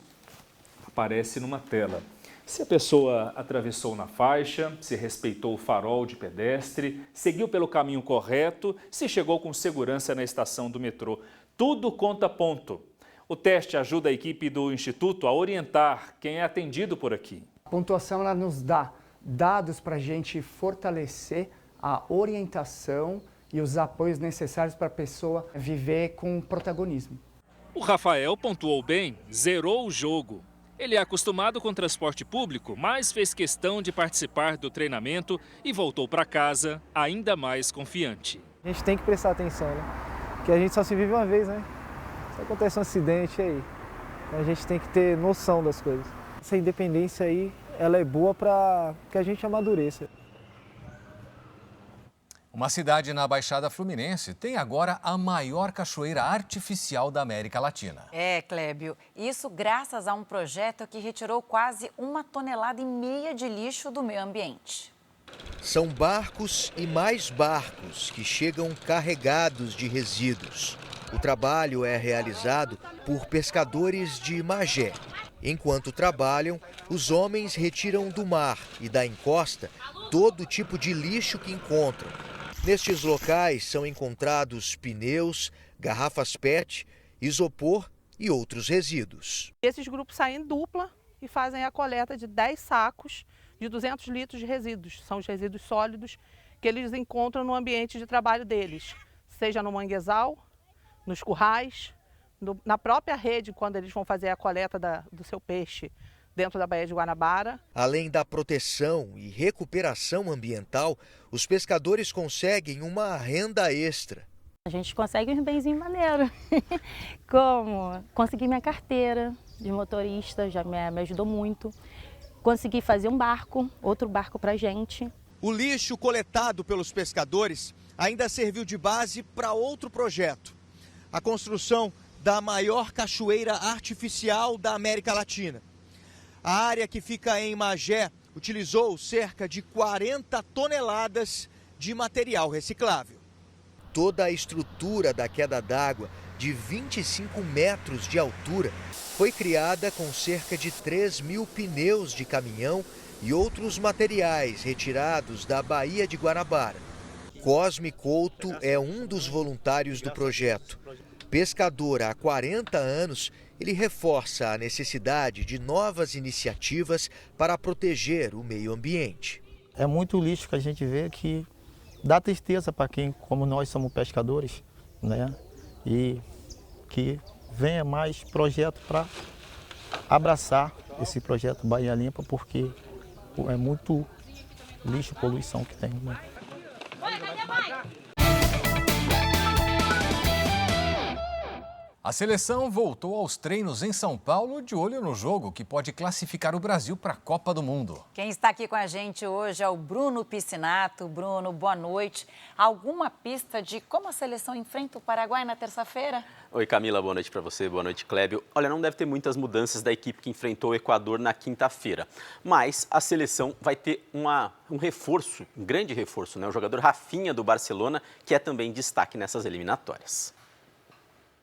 aparece numa tela. Se a pessoa atravessou na faixa, se respeitou o farol de pedestre, seguiu pelo caminho correto, se chegou com segurança na estação do metrô. Tudo conta ponto. O teste ajuda a equipe do Instituto a orientar quem é atendido por aqui. A pontuação ela nos dá dados para a gente fortalecer a orientação e os apoios necessários para a pessoa viver com protagonismo. O Rafael pontuou bem, zerou o jogo. Ele é acostumado com transporte público, mas fez questão de participar do treinamento e voltou para casa ainda mais confiante. A gente tem que prestar atenção, né? Porque a gente só se vive uma vez, né? Se acontece um acidente aí, a gente tem que ter noção das coisas. Essa independência aí, ela é boa para que a gente amadureça. Uma cidade na Baixada Fluminense tem agora a maior cachoeira artificial da América Latina. É, Clébio, isso graças a um projeto que retirou quase 1,5 toneladas de lixo do meio ambiente. São barcos e mais barcos que chegam carregados de resíduos. O trabalho é realizado por pescadores de Magé. Enquanto trabalham, os homens retiram do mar e da encosta todo tipo de lixo que encontram. Nestes locais são encontrados pneus, garrafas PET, isopor e outros resíduos. Esses grupos saem em dupla e fazem a coleta de 10 sacos de 200 litros de resíduos. São os resíduos sólidos que eles encontram no ambiente de trabalho deles, seja no manguezal, nos currais, na própria rede, quando eles vão fazer a coleta do seu peixe dentro da Baía de Guanabara. Além da proteção e recuperação ambiental, os pescadores conseguem uma renda extra. A gente consegue uns benzinhos maneiros, como consegui minha carteira de motorista, já me ajudou muito. Consegui fazer um barco, outro barco para a gente. O lixo coletado pelos pescadores ainda serviu de base para outro projeto. A construção da maior cachoeira artificial da América Latina. A área que fica em Magé utilizou cerca de 40 toneladas de material reciclável. Toda a estrutura da queda d'água, de 25 metros de altura, foi criada com cerca de 3.000 pneus de caminhão e outros materiais retirados da Baía de Guanabara. Cosme Couto é um dos voluntários do projeto. Pescador há 40 anos, ele reforça a necessidade de novas iniciativas para proteger o meio ambiente. É muito lixo que a gente vê que dá tristeza para quem, como nós somos pescadores, né? E que venha mais projeto para abraçar esse projeto Bahia Limpa, porque é muito lixo, poluição que tem. Né? A seleção voltou aos treinos em São Paulo de olho no jogo que pode classificar o Brasil para a Copa do Mundo. Quem está aqui com a gente hoje é o Bruno Piscinato. Bruno, boa noite. Alguma pista de como a seleção enfrenta o Paraguai na terça-feira? Oi, Camila, boa noite para você, boa noite, Clébio. Olha, não deve ter muitas mudanças da equipe que enfrentou o Equador na quinta-feira, mas a seleção vai ter um reforço, um grande reforço, né? O jogador Rafinha do Barcelona, que é também destaque nessas eliminatórias.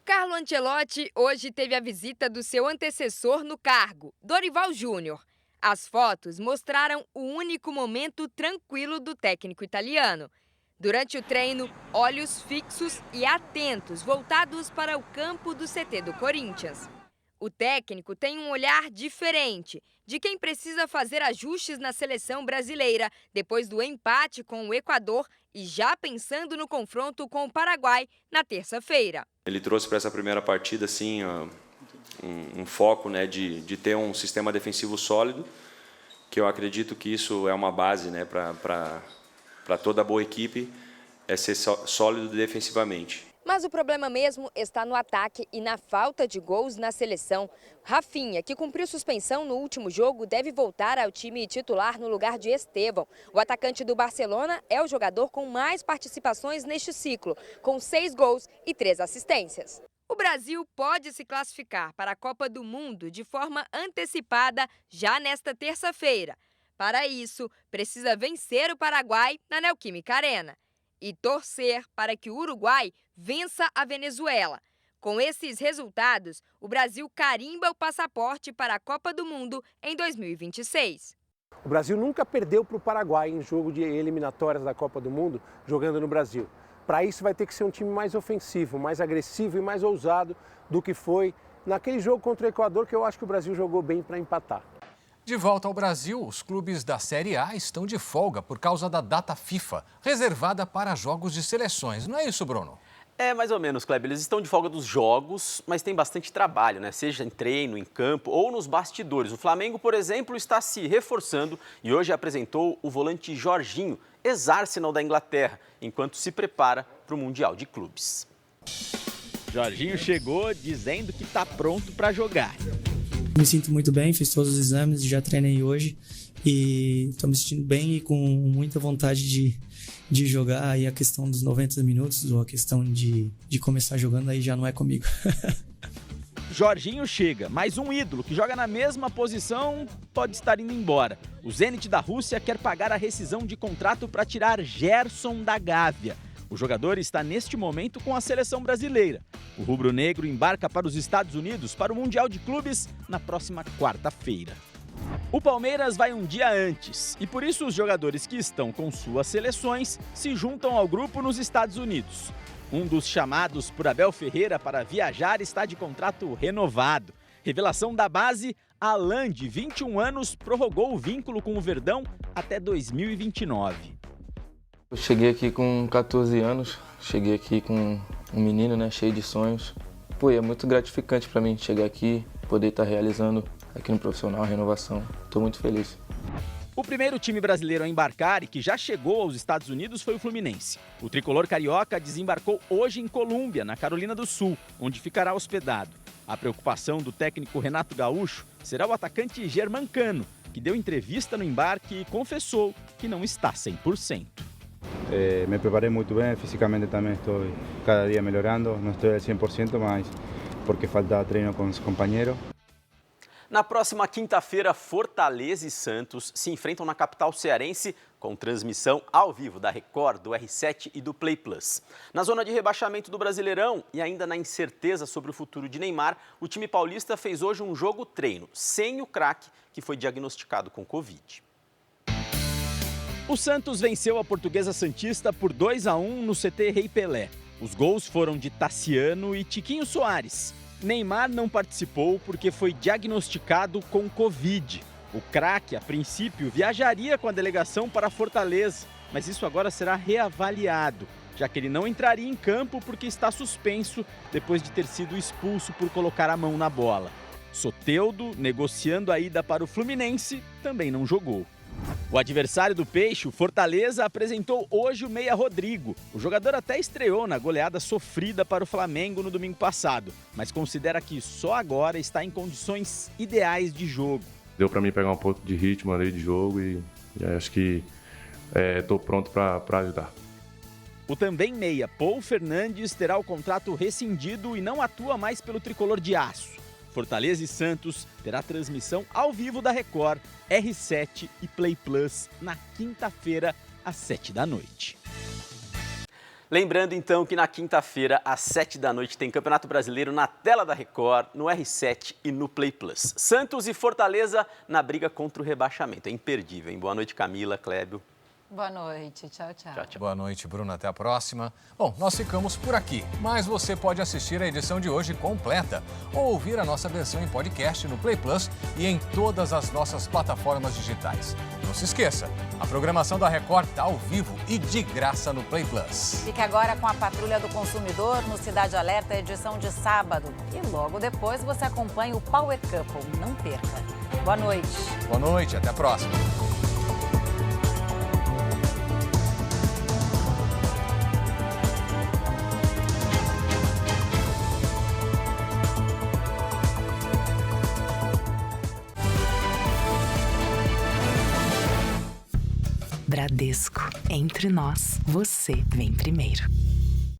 Carlo Ancelotti hoje teve a visita do seu antecessor no cargo, Dorival Júnior. As fotos mostraram o único momento tranquilo do técnico italiano. Durante o treino, olhos fixos e atentos voltados para o campo do CT do Corinthians. O técnico tem um olhar diferente de quem precisa fazer ajustes na seleção brasileira depois do empate com o Equador e já pensando no confronto com o Paraguai na terça-feira. Ele trouxe para essa primeira partida assim, um foco, né, de ter um sistema defensivo sólido, que eu acredito que isso é uma base, né, para toda boa equipe, é ser sólido defensivamente. Mas o problema mesmo está no ataque e na falta de gols na seleção. Rafinha, que cumpriu suspensão no último jogo, deve voltar ao time titular no lugar de Estevão. O atacante do Barcelona é o jogador com mais participações neste ciclo, com 6 gols e 3 assistências. O Brasil pode se classificar para a Copa do Mundo de forma antecipada já nesta terça-feira. Para isso, precisa vencer o Paraguai na Neoquímica Arena e torcer para que o Uruguai vença a Venezuela. Com esses resultados, o Brasil carimba o passaporte para a Copa do Mundo em 2026. O Brasil nunca perdeu para o Paraguai em jogo de eliminatórias da Copa do Mundo, jogando no Brasil. Para isso vai ter que ser um time mais ofensivo, mais agressivo e mais ousado do que foi naquele jogo contra o Equador, que eu acho que o Brasil jogou bem para empatar. De volta ao Brasil, os clubes da Série A estão de folga por causa da data FIFA, reservada para jogos de seleções. Não é isso, Bruno? É, mais ou menos, Kleber. Eles estão de folga dos jogos, mas tem bastante trabalho, né? Seja em treino, em campo ou nos bastidores. O Flamengo, por exemplo, está se reforçando e hoje apresentou o volante Jorginho, ex-Arsenal da Inglaterra, enquanto se prepara para o Mundial de Clubes. Jorginho chegou dizendo que está pronto para jogar. Me sinto muito bem, fiz todos os exames, já treinei hoje e estou me sentindo bem e com muita vontade de jogar. Aí a questão dos 90 minutos ou a questão de começar jogando aí já não é comigo. Jorginho chega, mas um ídolo que joga na mesma posição pode estar indo embora. O Zenit da Rússia quer pagar a rescisão de contrato para tirar Gerson da Gávea. O jogador está neste momento com a seleção brasileira. O rubro-negro embarca para os Estados Unidos para o Mundial de Clubes na próxima quarta-feira. O Palmeiras vai um dia antes e por isso os jogadores que estão com suas seleções se juntam ao grupo nos Estados Unidos. Um dos chamados por Abel Ferreira para viajar está de contrato renovado. Revelação da base, Alan, de 21 anos, prorrogou o vínculo com o Verdão até 2029. Eu cheguei aqui com 14 anos, cheguei aqui com um menino, né, cheio de sonhos. Pô, é muito gratificante para mim chegar aqui, poder estar realizando aqui no profissional a renovação. Estou muito feliz. O primeiro time brasileiro a embarcar e que já chegou aos Estados Unidos foi o Fluminense. O tricolor carioca desembarcou hoje em Colômbia, na Carolina do Sul, onde ficará hospedado. A preocupação do técnico Renato Gaúcho será o atacante Germancano, que deu entrevista no embarque e confessou que não está 100%. Me preparei muito bem, fisicamente também estou cada dia melhorando, não estou al 100%, mas porque falta treino com os companheiros. Na próxima quinta-feira, Fortaleza e Santos se enfrentam na capital cearense com transmissão ao vivo da Record, do R7 e do Play Plus. Na zona de rebaixamento do Brasileirão e ainda na incerteza sobre o futuro de Neymar, o time paulista fez hoje um jogo-treino sem o craque que foi diagnosticado com Covid. O Santos venceu a Portuguesa Santista por 2-1 no CT Rei Pelé. Os gols foram de Tassiano e Tiquinho Soares. Neymar não participou porque foi diagnosticado com Covid. O craque, a princípio, viajaria com a delegação para Fortaleza, mas isso agora será reavaliado, já que ele não entraria em campo porque está suspenso depois de ter sido expulso por colocar a mão na bola. Soteldo, negociando a ida para o Fluminense, também não jogou. O adversário do Peixe, o Fortaleza, apresentou hoje o meia Rodrigo. O jogador até estreou na goleada sofrida para o Flamengo no domingo passado, mas considera que só agora está em condições ideais de jogo. Deu para mim pegar um pouco de ritmo ali de jogo e acho que estou pronto para ajudar. O também meia Paul Fernandes terá o contrato rescindido e não atua mais pelo tricolor de aço. Fortaleza e Santos terá transmissão ao vivo da Record, R7 e Play Plus na quinta-feira, às 7h. Lembrando então que na quinta-feira, às 7h, tem Campeonato Brasileiro na tela da Record, no R7 e no Play Plus. Santos e Fortaleza na briga contra o rebaixamento. É imperdível, hein? Boa noite, Camila, Clébio. Boa noite, tchau, tchau. Boa noite, Bruno, até a próxima. Bom, nós ficamos por aqui, mas você pode assistir a edição de hoje completa ou ouvir a nossa versão em podcast no Play Plus e em todas as nossas plataformas digitais. Não se esqueça, a programação da Record está ao vivo e de graça no Play Plus. Fique agora com a Patrulha do Consumidor no Cidade Alerta, edição de sábado. E logo depois você acompanha o Power Couple. Não perca. Boa noite. Boa noite, até a próxima. Bradesco, entre nós, você vem primeiro.